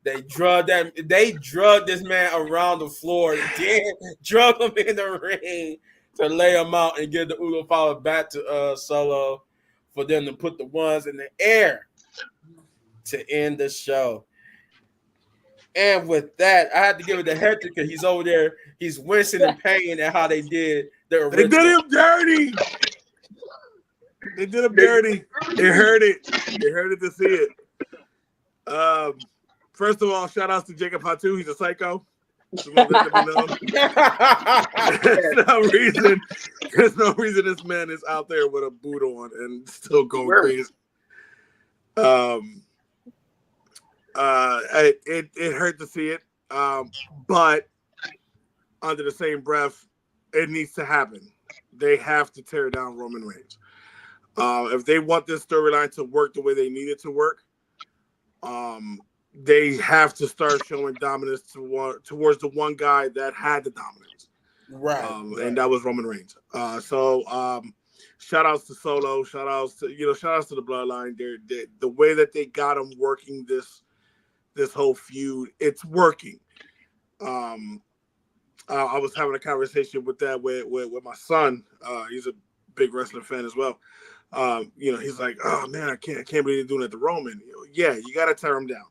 They drugged this man around the floor, then drug him in the ring to lay him out and give the Ula Fala back to Solo for them to put the ones in the air to end the show. And with that, I had to give it to Hector because he's over there. He's wincing in pain at how they did the original. They did him dirty. They did him dirty. They heard it. They heard it to see it. First of all, shout outs to Jacob Fatu. He's a psycho. There's no reason this man is out there with a boot on and still going crazy. It hurt to see it, but under the same breath, it needs to happen. They have to tear down Roman Reigns. If they want this storyline to work the way they need it to work, they have to start showing dominance towards the one guy that had the dominance. Right. And that was Roman Reigns. So shout outs to Solo, shout outs to the Bloodline. The way that they got him working this whole feud, it's working. I was having a conversation with my son. He's a big wrestling fan as well. He's like, oh man, I can't believe they're doing it to Roman. Yeah, you got to tear him down.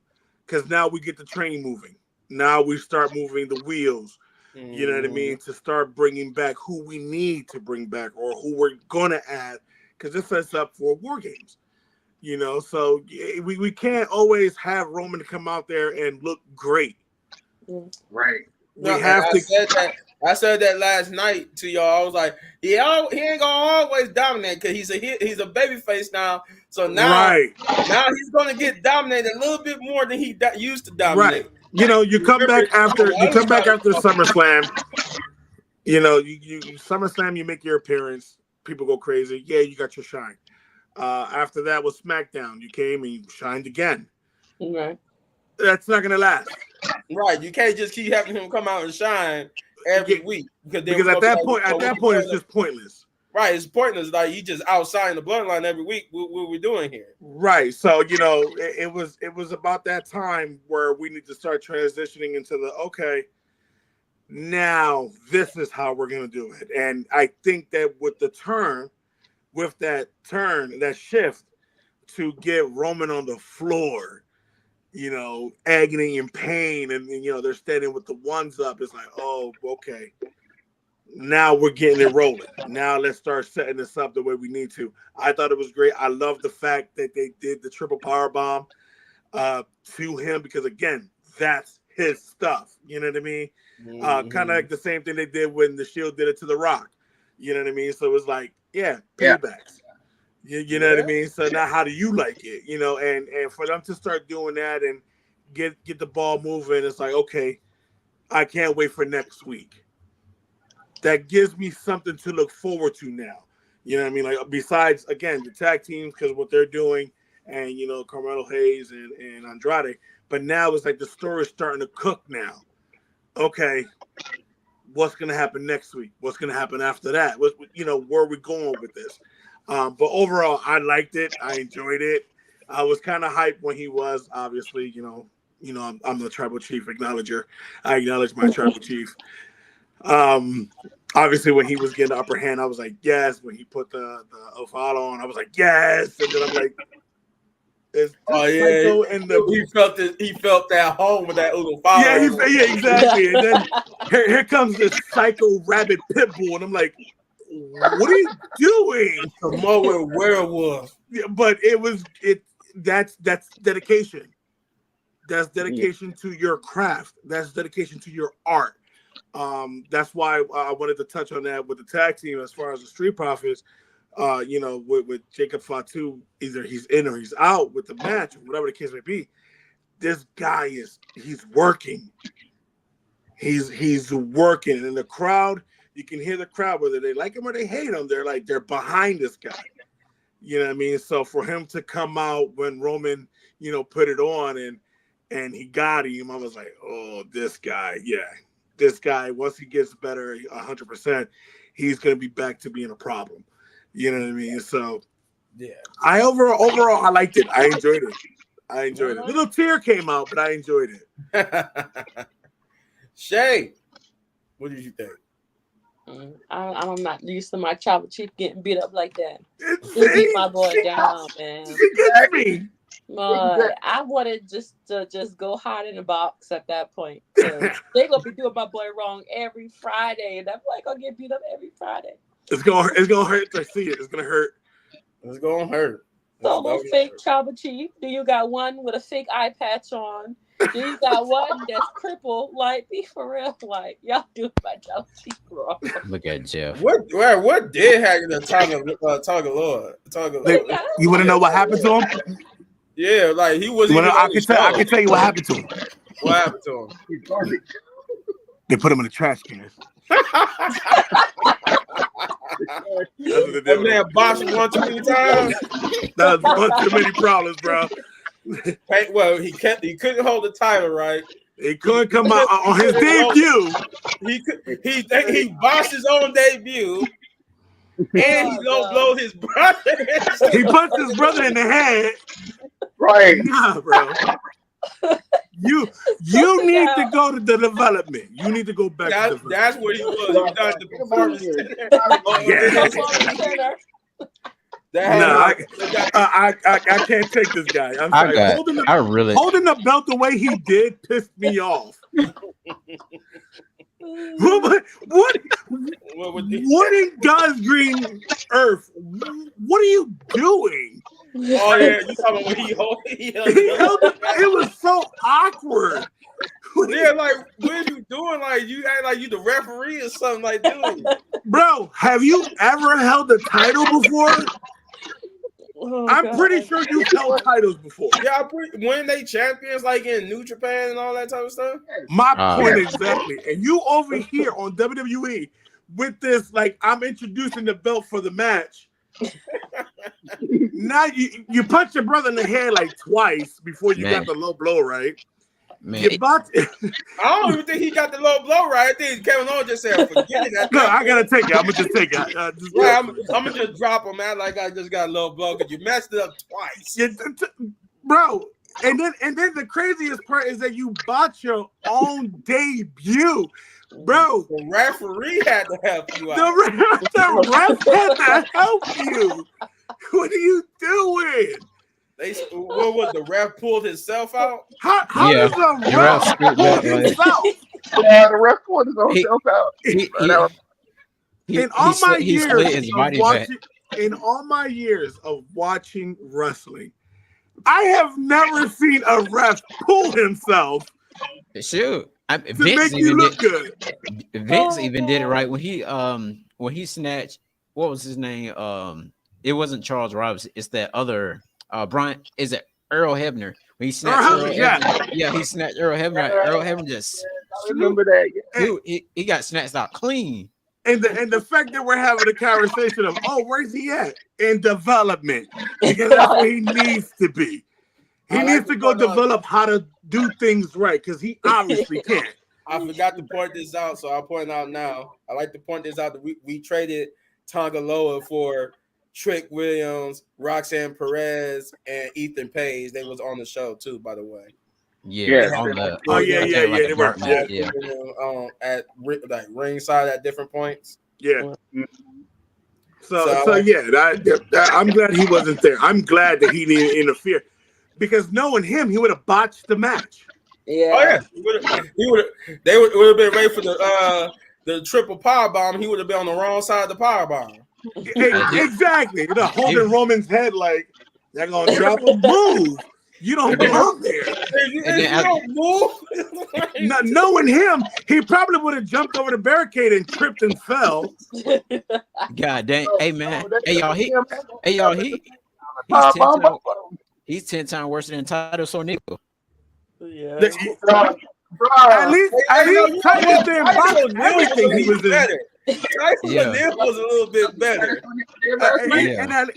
Because now we get the train moving. Now we start moving the wheels. You know what I mean? To start bringing back who we need to bring back or who we're going to add. Because this sets up for War Games. So we can't always have Roman come out there and look great. Right. No, I said that last night to y'all. I was like, he ain't gonna always dominate because he's a baby face now. So now he's gonna get dominated a little bit more than he used to dominate. Right. You come back after SummerSlam. You SummerSlam, you make your appearance. People go crazy. Yeah, you got your shine. After that was SmackDown. You came and you shined again. Right. That's not gonna last. Right. You can't just keep having him come out and shine every week because at that point it's just pointless. Right. It's pointless. Like you just outside the bloodline every week. What we're doing here. Right. So it was about that time where we need to start transitioning into the now this is how we're gonna do it. And I think that with that shift to get Roman on the floor, agony and pain, and they're standing with the ones up. It's like, oh, okay. Now we're getting it rolling. Now let's start setting this up the way we need to. I thought it was great. I love the fact that they did the triple power bomb to him because again, that's his stuff. You know what I mean? Mm-hmm. Kind of like the same thing they did when the Shield did it to The Rock. You know what I mean? So it was like, paybacks. You know what I mean? So now how do you like it? And for them to start doing that and get the ball moving, it's like, okay, I can't wait for next week. That gives me something to look forward to now. You know what I mean? Like besides, again, the tag teams, because what they're doing, and Carmelo Hayes and Andrade. But now it's like the story's starting to cook now. Okay, what's gonna happen next week? What's gonna happen after that? Where are we going with this? But overall, I liked it. I enjoyed it. I was kind of hyped when he was, obviously, I'm the tribal chief acknowledger. I acknowledge my tribal chief. Obviously, when he was getting the upper hand, I was like, yes. When he put the Ofado on, I was like, yes. And then I'm like, he felt that home with that Ofado. Yeah, exactly. And then here comes this psycho rabbit pit bull, and I'm like, what are you doing? The Samoan werewolf. Yeah, but that's dedication. That's dedication to your craft. That's dedication to your art. That's why I wanted to touch on that with the tag team as far as the Street Profits. With Jacob Fatu, either he's in or he's out with the match, or whatever the case may be. This guy he's working. He's working, and in the crowd, you can hear the crowd, whether they like him or they hate him. They're behind this guy. You know what I mean? So for him to come out when Roman, put it on and he got him, I was like, oh, this guy, once he gets better 100%, he's going to be back to being a problem. You know what I mean? So yeah, I overall I liked it. I enjoyed it. A little tear came out, but I enjoyed it. Shay, what did you think? I'm not used to my tribal chief getting beat up like that. He beat my boy down, man. Exactly. I wanted to go hard in the box at that point. They're gonna be doing my boy wrong every Friday, and I'm like gonna get beat up every Friday. It's gonna hurt to see it. It's gonna hurt. It's gonna hurt. So those fake tribal chief. Do you got one with a fake eye patch on? Do you got one that's crippled? Like, be for real. Like, y'all do my tribal chief wrong. Look at Jeff. What did happen to Tagalord? You want to know what happened to him? Yeah, like he was. I can tell you what happened to him. What happened to him? He's garbage. They put him in a trash can. That man boxed one too many times. That was one too many problems, bro. Well, he couldn't hold the title, right? He couldn't come out on his debut. He boxed his own debut, and he's gonna blow his brother. He punched his brother in the head. Right. Nah, bro. You need to go to the development. You need to go back to development. That's what he was. He was at the performance center. I can't take this guy. I'm sorry. Holding the belt the way he did pissed me off. What in God's green earth? What are you doing? Oh yeah, you talking about when he held it? It was so awkward. Yeah, like what are you doing? Like you act like you the referee or something. Like, dude, Bro, have you ever held a title before? Oh, I'm God. pretty sure you've held titles before. yeah, when they champions like in New Japan and all that type of stuff. My point exactly. And you over here on WWE with this, like, I'm introducing the belt for the match. Now you punch your brother in the head like twice before you got the low blow, right? Man, You bought I don't even think he got the low blow right. I think Kevin Owens just said, "Forget it." No, I gotta take it. I'm gonna just take it. Yeah, I'm gonna just drop him, man. Like I just got a low blow because you messed it up twice. Bro. And then the craziest part is that you bought your own debut, bro. The referee had to help you out. The ref had to help you. What are you doing? What was the ref pulled himself out? How does the ref ref pull himself? Yeah, the ref pulled his own self out. In all my years of watching wrestling, I have never seen a ref pull himself shoot. to make you look good. Vince even did it right when he snatched, what was his name? It wasn't Charles Robinson, it's that other Brian, is it Earl Hebner? When he snatched Earl Hebner, he snatched Earl Hebner. Earl Hebner just I remember that. dude, he got snatched out clean. And the fact that we're having a conversation of, where's he at? In development. Because that's where he needs to be. He needs to go develop how to do things right, because he obviously can't. I forgot to point this out, so I'll point it out now. I like to point this out that we traded Tonga Loa for Trick Williams, Roxanne Perez, and Ethan Page. They was on the show too, by the way. Yeah. They were at like ringside at different points. Yeah. So I'm glad he wasn't there. I'm glad that he didn't interfere, because knowing him, he would have botched the match. Yeah. Oh yeah, they would have been ready for the triple power bomb. He would have been on the wrong side of the power bomb. Exactly. Holding Roman's head like they're gonna drop a move. You don't belong there. You don't move. Knowing him, he probably would have jumped over the barricade and tripped and fell. God dang. Hey man. He's 10 times worse than Titus O'Neil. Yeah. At least Titus didn't botch everything he was in. Tyson O'Neil was a little bit better.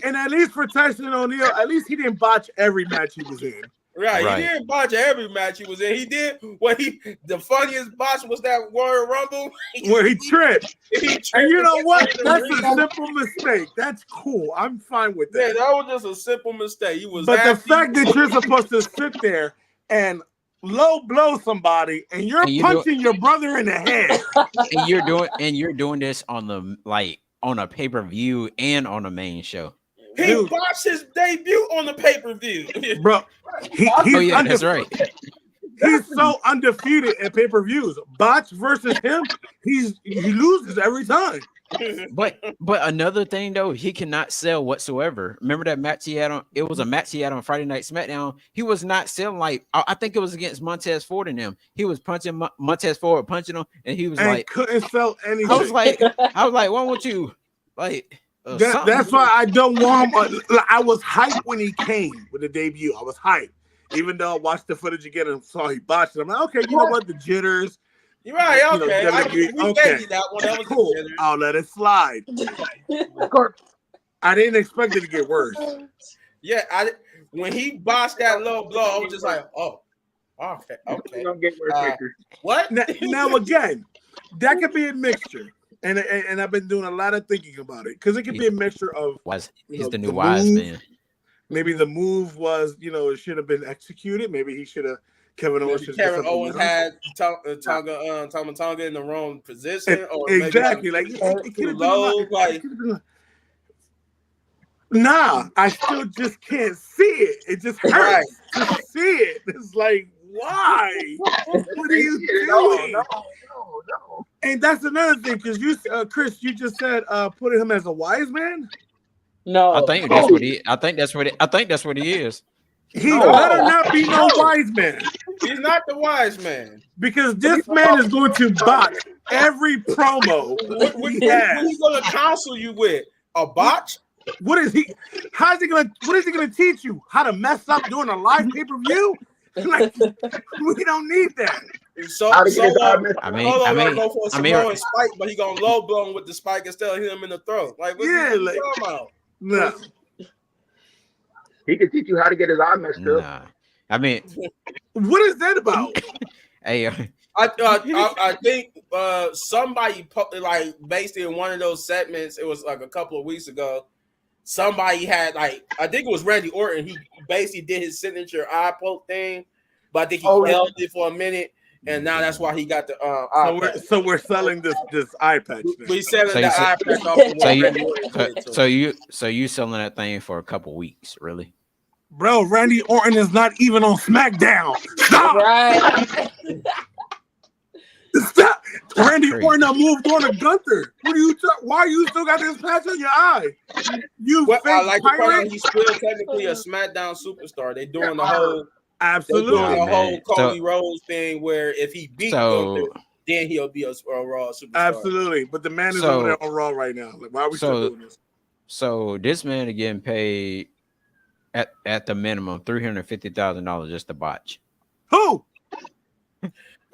And at least for Tyson O'Neil, at least he didn't botch every match he was in. Right. He didn't botch every match he was in. He did the funniest botch was that Royal Rumble where he tripped. And you know what? That's a simple mistake. That's cool. I'm fine with that. Yeah, that was just a simple mistake. But the fact that you're supposed to sit there and low blow somebody and you're punching your brother in the head. And you're doing this on a pay-per-view and on a main show. He botched his debut on the pay-per-view. Bro, that's right. He's so undefeated at pay-per-views. Botch versus him, he loses every time. But another thing though, he cannot sell whatsoever. Remember that match he had on? It was a match he had on Friday Night Smackdown. He was not selling like I think it was against Montez Ford and them. He was punching Montez Ford, punching him, and he was like couldn't sell anything. I was like, why won't you like? That's why I don't want him. I was hyped when he came with the debut. I was hyped, even though I watched the footage again and saw he botched it. I'm like, okay, you know what? The jitters. You're right. Okay, okay. That one. That was cool. I'll let it slide. I didn't expect it to get worse. Yeah, when he botched that low blow, I was just like, oh, okay. What? Now again, that could be a mixture, and I've been doing a lot of thinking about it because it could be a mixture of. He's the new wise man. Maybe the move was, it should have been executed. Maybe he should have. Kevin Owens had Tonga in the wrong position, or exactly it could have been Nah, I still just can't see it. It just hurts to see it. It's like, why? What are you doing? No. And that's another thing, because you, Chris, you just said putting him as a wise man. No, I think that's what he is. He better not be no wise man. He's not the wise man. Because this man is going to botch every promo What he going to counsel you with? A botch? What is he gonna teach you? How to mess up during a live pay-per-view? Like, we don't need that. Solo go for a Samoan spike, but he gonna low blow him with the spike instead of hit him in the throat. Like, what you talking about? No. He can teach you how to get his eye messed up. Nah. I mean, what is that about? Hey, I think somebody like basically in one of those segments, it was like a couple of weeks ago. Somebody had I think it was Randy Orton. He basically did his signature eye poke thing, but I think he held it for a minute, and now that's why he got the eye patch. So we're selling this eye patch. We selling the eye patch off. So you selling that thing for a couple weeks, really? Bro, Randy Orton is not even on Smackdown. Stop! Right. Stop! Randy Orton moved on to Gunther. What are you? Why you still got this patch on your eye? You fake I like to point out pirate. he's still technically a SmackDown superstar. They're doing the whole absolutely Cody Rhodes thing where if he beat Gunther, then he'll be a Raw superstar. Absolutely, but the man is over there on Raw right now. Like, why are we still doing this? So this man is getting paid at the minimum $350,000 just to botch. Who?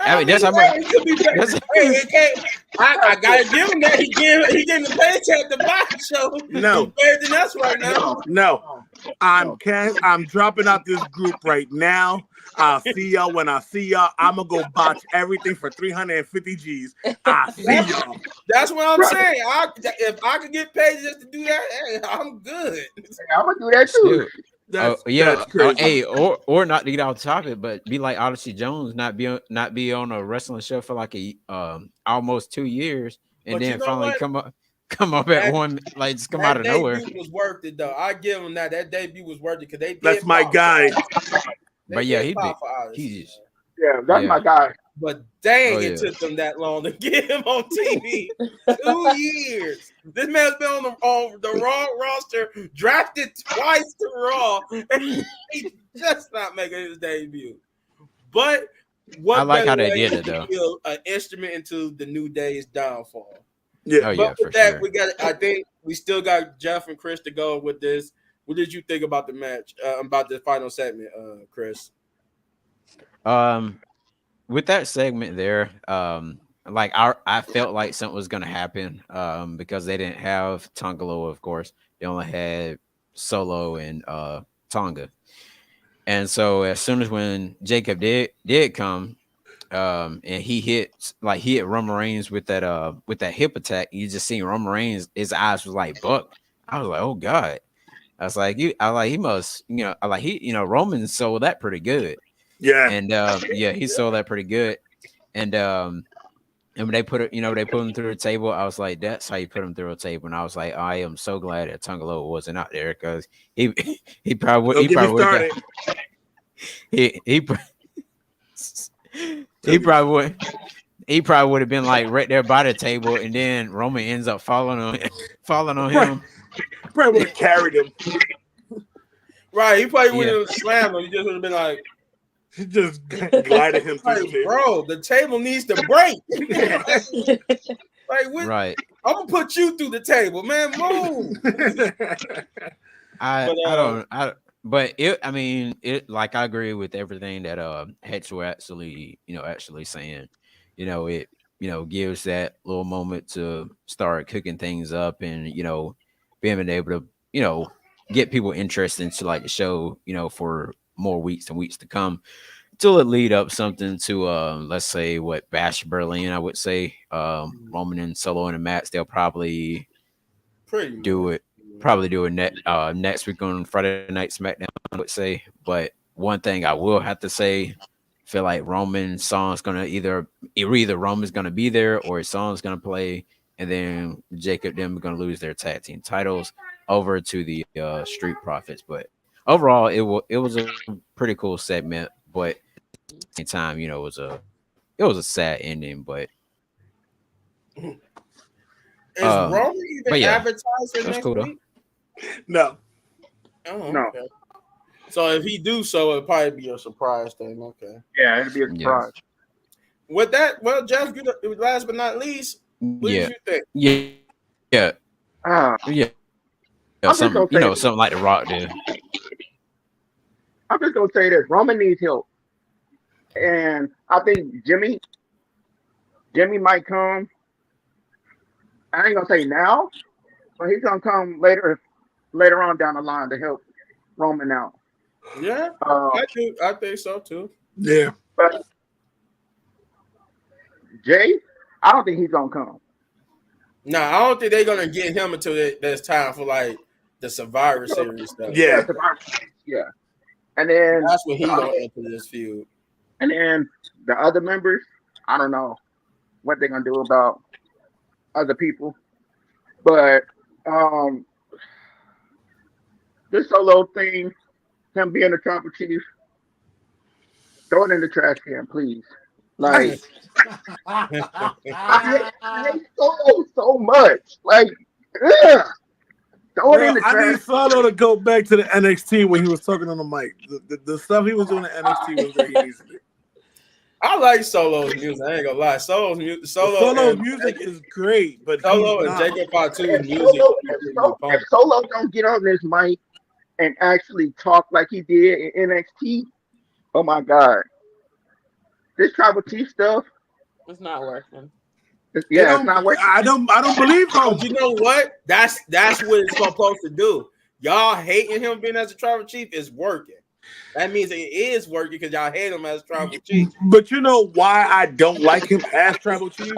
I mean, that's how much. I gotta give him that. He getting the paycheck to buy the show. No, better than us right now. No, I'm dropping out this group right now. I'll see y'all when I see y'all. I'm gonna go botch everything for 350 G's. I see y'all. That's what I'm saying. If I could get paid just to do that, hey, I'm good. I'm gonna do that too. That's crazy. Hey, or not to get off topic, but be like Odyssey Jones, not be on a wrestling show for like almost 2 years, and but then finally come up at one, like just come out of nowhere. That debut was worth it though. I give him that. That debut was worth it because they. That's my guy. But yeah, that's my guy. But dang, it took them that long to get him on TV. 2 years. This man's been on the Raw roster, drafted twice to Raw, and he's just not making his debut. But I like how they did it though. An instrument into the New Day's downfall. Yeah, but with that, we got. I think we still got Jeff and Chris to go with this. What did you think about the match? About the final segment, Chris? With that segment there, like I felt like something was gonna happen because they didn't have Tongalo, of course. They only had Solo and Tonga. And so as soon as when Jacob did come, and he hit Roman Reigns with that hip attack, you just seen Roman Reigns, his eyes was like bucked. I was like, oh God. He must, Roman sold that pretty good. Yeah. And he sold that pretty good. And when they put him through the table, I was like, that's how you put him through a table. And I was like, I am so glad that Tongalo wasn't out there because he probably would have been like right there by the table, and then Roman ends up falling on him. Probably would have carried him. Right, he probably wouldn't have slammed him. He just would have been like, he just glided him through the table. Bro, the table needs to break. Right. I'm gonna put you through the table, man. Move. I agree with everything that Hetzer actually saying. It gives that little moment to start cooking things up and being able to get people interested into like the show for more weeks and weeks to come till it lead up something to let's say what Bash Berlin. I would say Roman and Solo and the match, they'll probably do it next week on Friday Night Smackdown, I would say. But one thing I will have to say, feel like Roman's song's gonna either Roman's gonna be there or his song's gonna play, and then Jacob them are gonna lose their tag team titles over to the Street Profits. But overall, it was a pretty cool segment, but at the same time, it was a sad ending. But is Roman even advertised for next cool, week? No. Oh, no. Okay. So if he do so, it'll probably be a surprise thing. Okay. Yeah, it'd be a surprise. With that, well, Jeff, last but not least, what did you think? Yeah. Uh, Yeah. I'm just Something, gonna say, something like The Rock did. I'm just gonna say this: Roman needs help, and I think Jimmy might come. I ain't gonna say now, but he's gonna come later on down the line to help Roman out. Yeah, I think so too. Yeah. But Jay, I don't think he's gonna come. No, I don't think they're gonna get him until there's time for like the Survivor Series stuff. Yeah. Yeah. And then that's when he's gonna enter this feud. And then the other members, I don't know what they're gonna do about other people. But this Solo thing, him being the tribal chief, throw it in the trash can, please. Like I hate Solo so much. Like, ugh. Throw it in the trash. I need Fatu to go back to the NXT when he was talking on the mic. The stuff he was doing at NXT was very easy. I like Solo's music. I ain't gonna lie. Solo's music is great, but Solo and Jacob Fatu's music. If Solo don't get on this mic and actually talk like he did in NXT, oh my God, this tribal chief stuff, it's not working. It's not working. I don't believe him. You know what? That's what it's supposed to do. Y'all hating him being as a tribal chief is working. That means it is working because y'all hate him as tribal chief. But you know why I don't like him as tribal chief?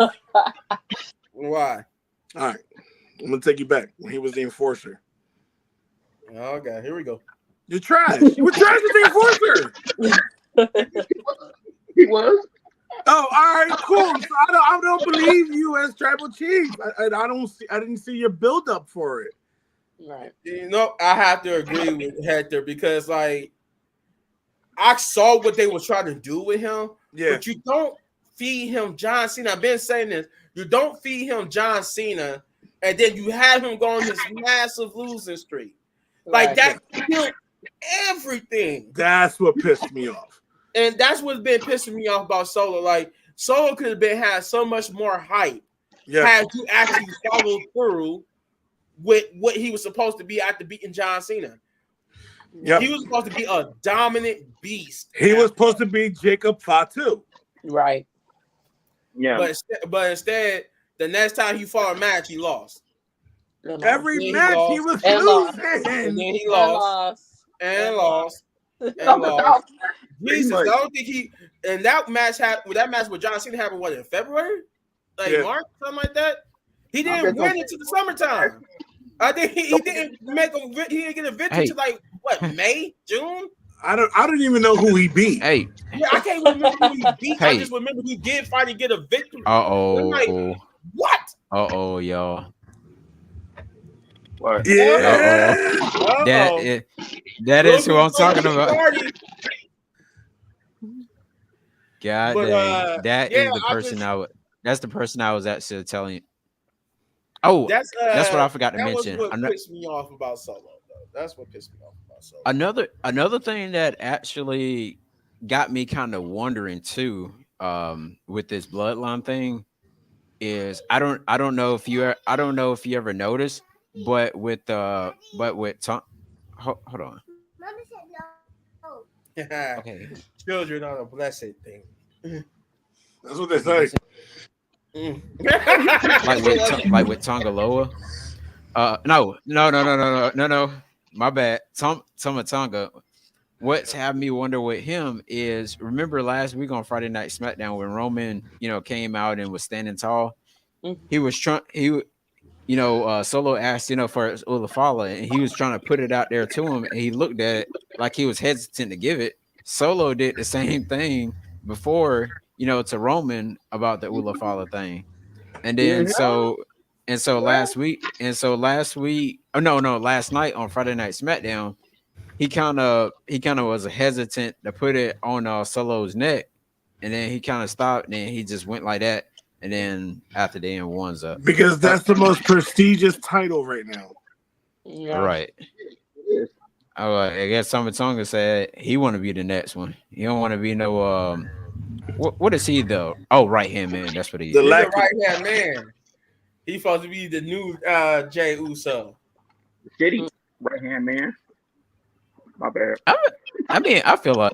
Why? All right, I'm gonna take you back when he was the enforcer. Okay, here we go. You're trash. You were trash with the enforcer. He was. Oh, all right, cool. So I don't believe you as tribal chief. I didn't see your build up for it. Right. You know, I have to agree with Hector because like I saw what they were trying to do with him. Yeah. But you don't feed him John Cena. I've been saying this. You don't feed him John Cena, and then you have him go on this massive losing streak. Like that killed everything. That's what pissed me off. And that's what's been pissing me off about Solo. Like Solo could have had so much more hype had you actually followed through with what he was supposed to be after beating John Cena. Yep. He was supposed to be a dominant beast. He was supposed to be Jacob Fatu. Right. Yeah. But instead, the next time he fought a match, he lost. Every match he was losing. And then he lost. And lost. And lost. Jesus, I don't think he and that match with John Cena happened in February? Like March, something like that. He didn't win into the summertime. I think he didn't get a victory to like what, May, June? I don't even know who he beat. Hey. Yeah, I can't remember who he beat. Hey. I just remember he did finally get a victory. Like, what? Y'all. What? Yeah. That is who I'm talking about. God dang. That is the person that's the person I was actually telling you. Oh, that's what I forgot to mention. That's what pissed me off about Solo, though. That's what pissed me off about Solo. Another thing that actually got me kind of wondering too, with this bloodline thing, is I don't know if you ever noticed, but with Tom, hold on. Mama said no. Okay, children are a blessed thing. That's what they say. like with Tongaloa. No. My bad. Tonga. What's had me wonder with him is, remember last week on Friday Night Smackdown when Roman, came out and was standing tall. He was trying. Solo asked, for Ulafala, and he was trying to put it out there to him, and he looked at it like he was hesitant to give it. Solo did the same thing before, to Roman about the Ulafala thing, and then last night on Friday Night Smackdown, he kind of was hesitant to put it on Solo's neck, and then he kind of stopped, and then he just went like that. And then after the end one's up. Because that's the most prestigious title right now. Yeah. Right. Oh, I guess Summer Tonga said he want to be the next one. He don't want to be no what is he though? Oh, right hand man. That's what he The is. He's a lacking. right hand man. He's supposed to be the new Jay Uso. The city right hand man. My bad. I mean, I feel like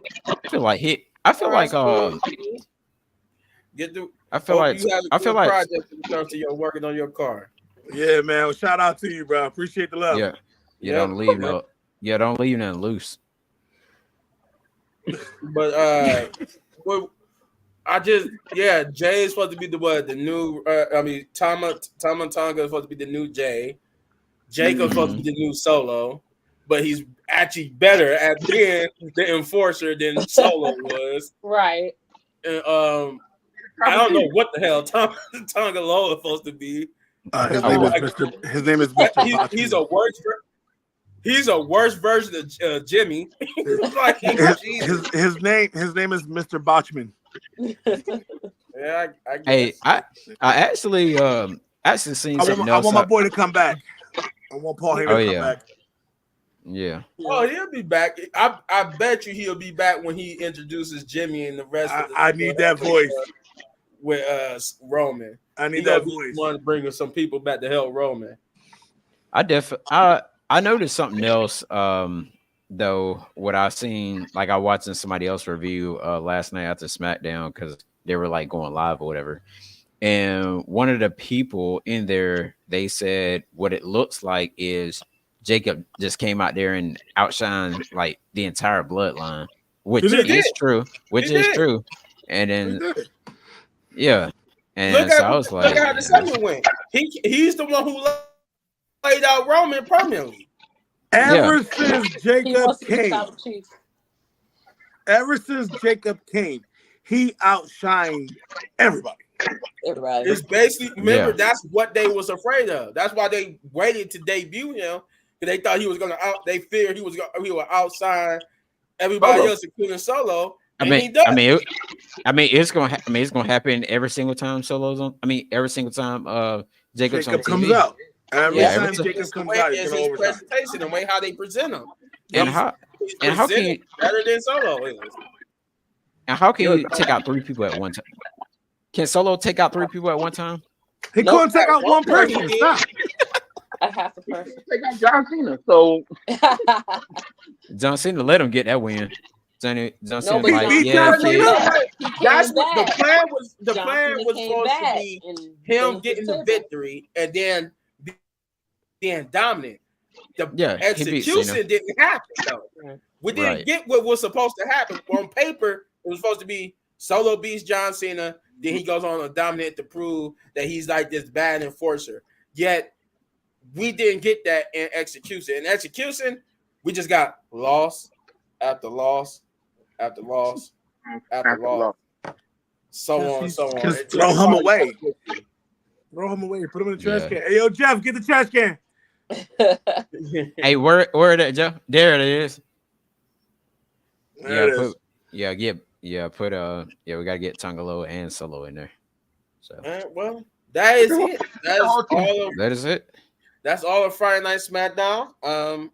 Get the. I feel Hope like you have a I feel good like project in terms of your working on your car. Yeah, man. Well, shout out to you, bro. Appreciate the love. yeah. You Yep. don't leave no. Yeah, don't leave nothing loose. But well, Jay is supposed to be the new. Tama Tonga is supposed to be the new Jay. Jacob's supposed to be the new Solo, but he's actually better at being the enforcer than Solo was. Right. And, I don't know what the hell Tonga Loa is supposed to be. His name is Mr. He's a worse. He's a worse version of Jimmy. Like, his name is Mr. Botchman. Yeah, I guess. Hey, I actually seen something I else. want my boy to come back. I want Paul Heyman to come back. Yeah. Oh, he'll be back. I bet you he'll be back when he introduces Jimmy and the rest of the I need that voice. With Roman. I need that voice. Want to bring some people back to help Roman. I noticed something else though, what I seen, like I watching somebody else review last night after Smackdown because they were like going live or whatever. And one of the people in there, they said what it looks like is Jacob just came out there and outshined like the entire bloodline, which is true. And then yeah. And so I was like, look how the segment went. He's the one who laid out Roman permanently. Ever since Jacob came, he outshined everybody. Everybody. It's basically that's what they was afraid of. That's why they waited to debut him because they thought he was gonna They feared he would outshine everybody else, including Solo. It's gonna happen every single time Solo's on. every single time Jacob's on TV. Comes out. Every time Jacob comes out, it's his presentation, the way how they present him. How can you better than Solo is? And how can you take out 3 people at one time? Can Solo take out 3 people at one time? He couldn't take out one person. Stop. A half a person. They got John Cena, so John Cena let him get that win. John Cena That's what the plan was. The plan was supposed to be him getting the victory and then being dominant. The execution didn't happen though. We didn't get what was supposed to happen. On paper, it was supposed to be Solo beats John Cena, then he goes on a dominant to prove that he's like this bad enforcer. Yet we didn't get that in execution. In execution, we just got loss after loss after loss after loss. So on and so on. Just throw him away. Throw him away. Put him in the trash can. Hey, yo, Jeff, get the trash can. Hey, where that, Jeff? There it is. There it is. We gotta get Tongalo and Solo in there. So well, that is it. That is it. That's all of Friday Night SmackDown.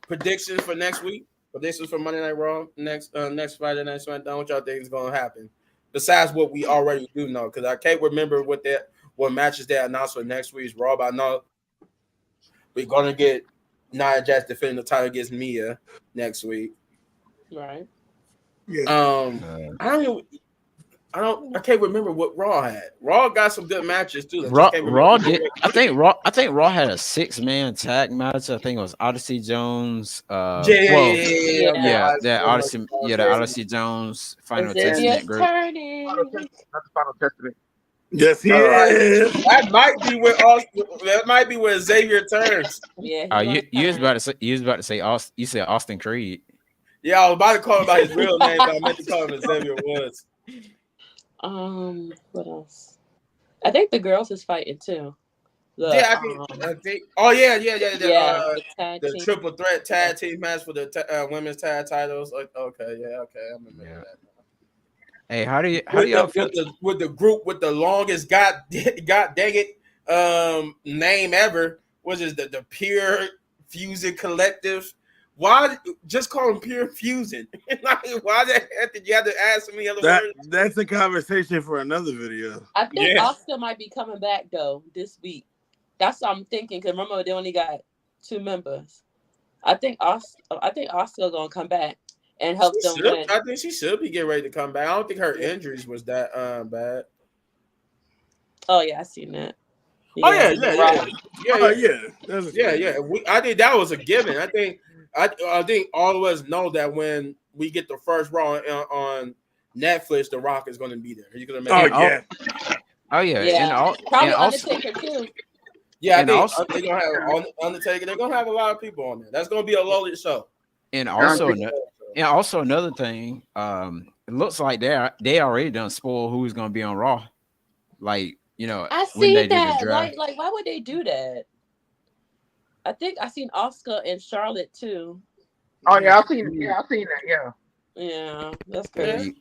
Predictions for next week. Predictions for Monday Night Raw next Friday Night SmackDown. What y'all think is gonna happen? Besides what we already do know, because I can't remember what matches they announced for next week's Raw. But I know we're gonna get Nia Jax defending the title against Mia next week. Right. Yeah. I can't remember what Raw had. Raw got some good matches too. Raw did. I think Raw had a 6-man tag match. I think it was Odyssey Jones. The Odyssey Jones Final Testament group. not the Final Testament. Yes, he is. That might be where Xavier turns. Yeah. You was about to say Austin. You said Austin Creed. Yeah, I was about to call him by his real name, but I meant to call him Xavier Woods. What else? I think the girls is fighting too. I think. Oh yeah. The triple threat tag team match for the women's tag titles. Okay. I remember that. Hey, how do y'all feel with the group with the longest god dang it name ever? Which is the Pure Fusion Collective Why just call him pure fusion? Like, why the heck did you have to add so many other words? That's a conversation for another video. I think Yeah. Oscar might be coming back though this week. That's what I'm thinking. Cause remember they only got 2 members. I think Oscar gonna come back and help them win. I think she should be getting ready to come back. I don't think her injuries was that bad. Oh yeah, I seen that. Oh yeah. I think that was a given. I think all of us know that when we get the first Raw on Netflix, The Rock is going to be there. He's going to make. Oh yeah. Probably and also, Undertaker too. Yeah, and also, they're gonna have Undertaker. They're gonna have a lot of people on there. That's gonna be a loaded show. and also another thing. It looks like they already done spoil who's gonna be on Raw. Like, I when see they did the that. draft. Like, why would they do that? I think I seen Oscar and Charlotte too. Oh yeah, I've seen that. Yeah, Yeah, that's crazy.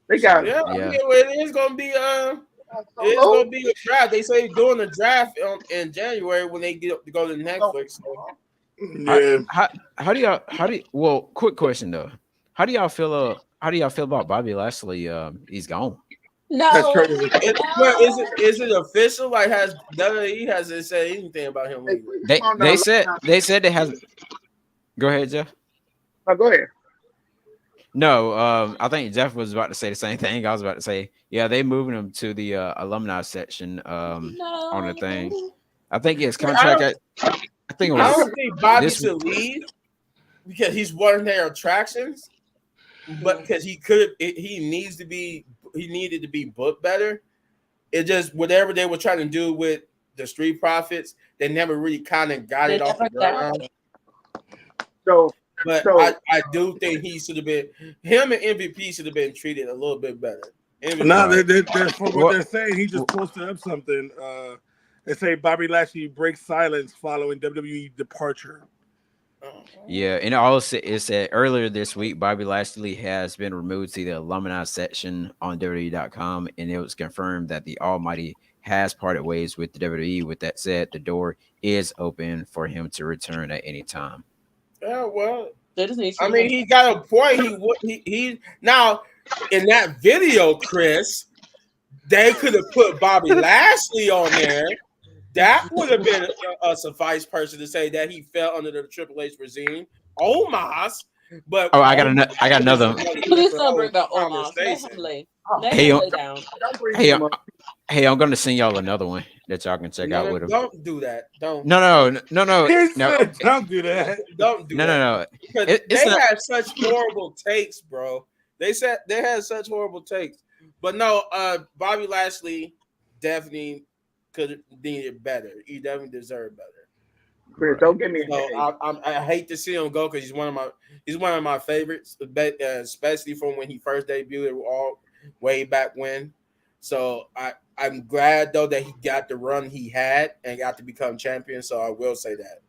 they got Yeah, it is gonna be it's gonna be a draft. They say doing the draft in January when they go to Netflix. Well, quick question though. How do y'all feel about Bobby Lashley? He's gone. No, That's crazy. Is it official? Like, has WWE hasn't said anything about him leaving? They said they hasn't. Go ahead, Jeff. Oh, go ahead. No, I think Jeff was about to say the same thing. I was about to say, yeah, they moving him to the alumni section on the thing. I think his contract. I think it I was. don't think Bobby should leave because he's one of their attractions, but because he needed to be booked better. It just whatever they were trying to do with the Street Profits, they never really kind of got it off the ground. But I do think he should have been him and MVP should have been treated a little bit better. No, from what they're saying, he just posted up something. They say Bobby Lashley breaks silence following WWE departure. Yeah, and also it said earlier this week, Bobby Lashley has been removed to the alumni section on WWE.com, and it was confirmed that the Almighty has parted ways with the WWE. With that said, the door is open for him to return at any time. Yeah, well, I mean, he got a point. He now in that video, Chris, they could have put Bobby Lashley on there. That would have been a suffice person to say that he fell under the Triple H regime. Omos, but I got another. Please don't bring up Omos. Let him lay down. Hey, I'm going to send y'all another one that y'all can check out with him. Don't do that. Don't. No. Don't do that. Don't do that. No. Because they had such horrible takes, bro. They had such horrible takes. But no, Bobby Lashley definitely could needed better. He definitely deserved better. Chris, don't get me. I hate to see him go because he's one of my favorites, especially from when he first debuted all way back when. So I'm glad though that he got the run he had and got to become champion. So I will say that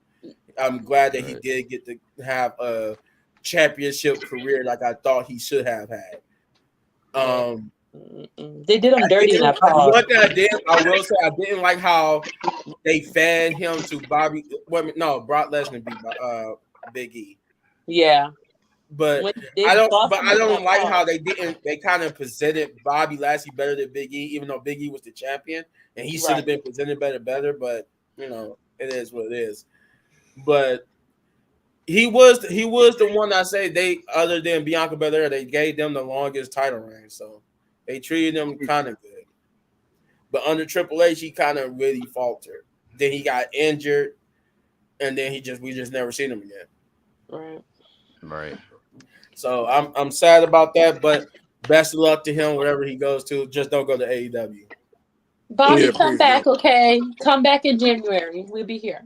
I'm glad that he did get to have a championship career like I thought he should have had. They did him dirty in that part. What I will say I didn't like how they fed him to Brock Lesnar beat Big E. Yeah. But I don't like how they kind of presented Bobby Lashley better than Big E, even though Big E was the champion and he should have been presented better. But it is what it is. But he was the one I say they, other than Bianca Belair, they gave them the longest title reign. So they treated him kind of good. But under Triple H, he kind of really faltered. Then he got injured, and then we just never seen him again. Right. So I'm sad about that, but best of luck to him wherever he goes to. Just don't go to AEW. Bobby, come back, okay? Come back in January. We'll be here.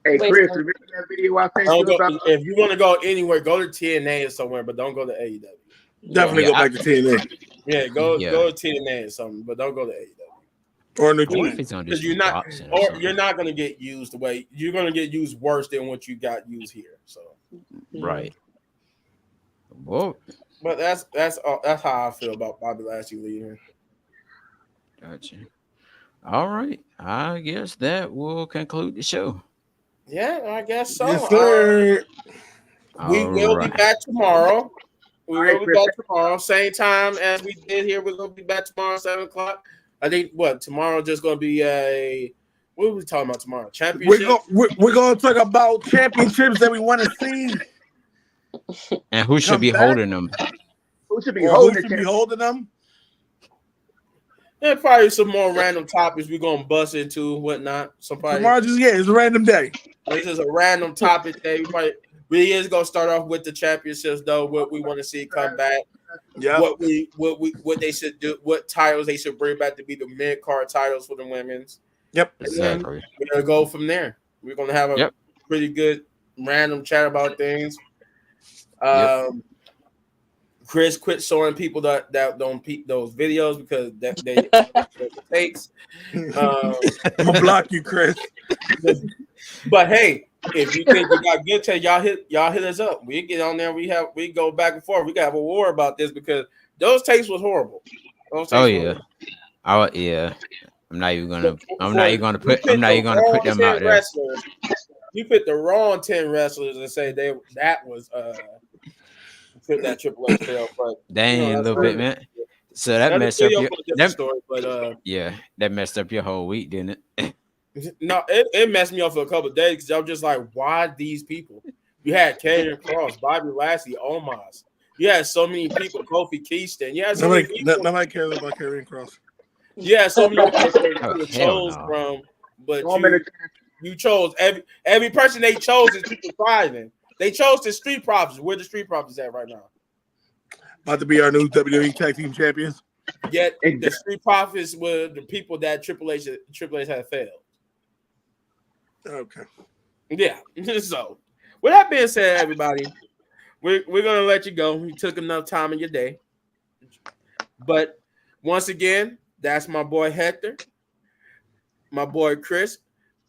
Hey, Chris, remember that video I sent you about? If you want to go anywhere, go to TNA or somewhere, but don't go to AEW. Definitely go back to TNA. Yeah, go to TNA or something, but don't go to AEW. Or New Japan. Because you're not going to get used the way you're going to get used worse than what you got used here. So right. Whoa. But that's how I feel about Bobby Lashley leaving. Gotcha. All right. I guess that will conclude the show. Yeah, I guess so. Yes, sir. We All will be right. back tomorrow. We All will right, be Chris. back tomorrow, same time as we did here. We're gonna be back tomorrow, 7 o'clock. I think tomorrow just gonna be a what are we talking about tomorrow? Championship. We're gonna talk about championships that we want to see And who should come be back, holding them? Who should be or holding who the should be championship? holding them. And probably some more random topics we're gonna bust into whatnot. Tomorrow, it's a random day. This is a random topic day. We is gonna start off with the championships though. What we want to see come back. Yeah. What they should do. What titles they should bring back to be the mid card titles for the women's. Yep. And then Exactly. we're gonna go from there. We're gonna have a pretty good random chat about things. Chris quit showing people that don't peep those videos because they takes. I'm gonna block you, Chris. But hey, if you think we got good take, y'all hit us up. We get on there. We go back and forth. We got to have a war about this because those takes was horrible. Yeah. I'm not even gonna put them out there. You put the wrong 10 wrestlers and say that was put that Triple H fail, but dang, a little bit, man. So that messed up your story, but that messed up your whole week, didn't it? No, it messed me up for a couple of days because I'm just like, why these people? You had Karrion Kross, Bobby Lashley, Omos. You had so many people, Kofi Kingston. You had so many people. Nobody cares about Karrion Kross. You had so many people you chose from, but you chose every person they chose is people thriving. They chose the Street Profits. Where the Street Profits at right now? About to be our new WWE Tag Team Champions. Yet the Street Profits were the people that Triple H had failed. Okay. Yeah. So, with that being said, everybody, we're gonna let you go. You took enough time in your day. But once again, that's my boy Hector, my boy Chris.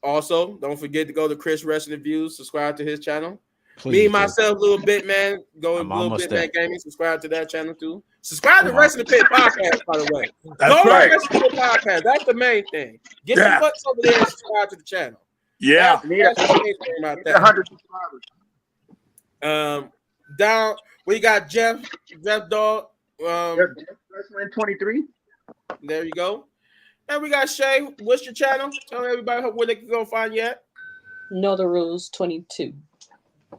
Also, don't forget to go to Chris Wrestling Views, subscribe to his channel. Please myself, Little Bit Man, go to Little Bit Man Gaming, subscribe to that channel too. Subscribe to Wrestling Pit Podcast, by the way. That's go right. to Wrestling Pit Podcast. That's the main thing. Get your butts over there and subscribe to the channel. Yeah. That's the main thing about that. 100 subscribers. Down, we got Jeff Dog. Wrestling 23. There you go. And we got Shay. What's your channel? Tell everybody where they can go find you at. Know the Rules 22.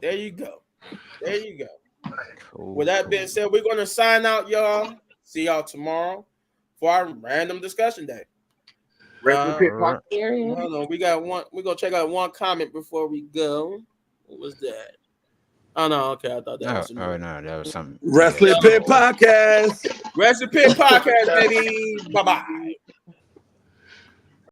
There you go. There you go. Cool, with that being said, we're going to sign out, y'all. See y'all tomorrow for our random discussion day. Hold on. We got one. We're going to check out one comment before we go. What was that? Oh, no. Okay. I thought that was something. Oh, no. That was something. Wrestling Pit Podcast. Wrestling Pit Podcast, baby. Bye-bye.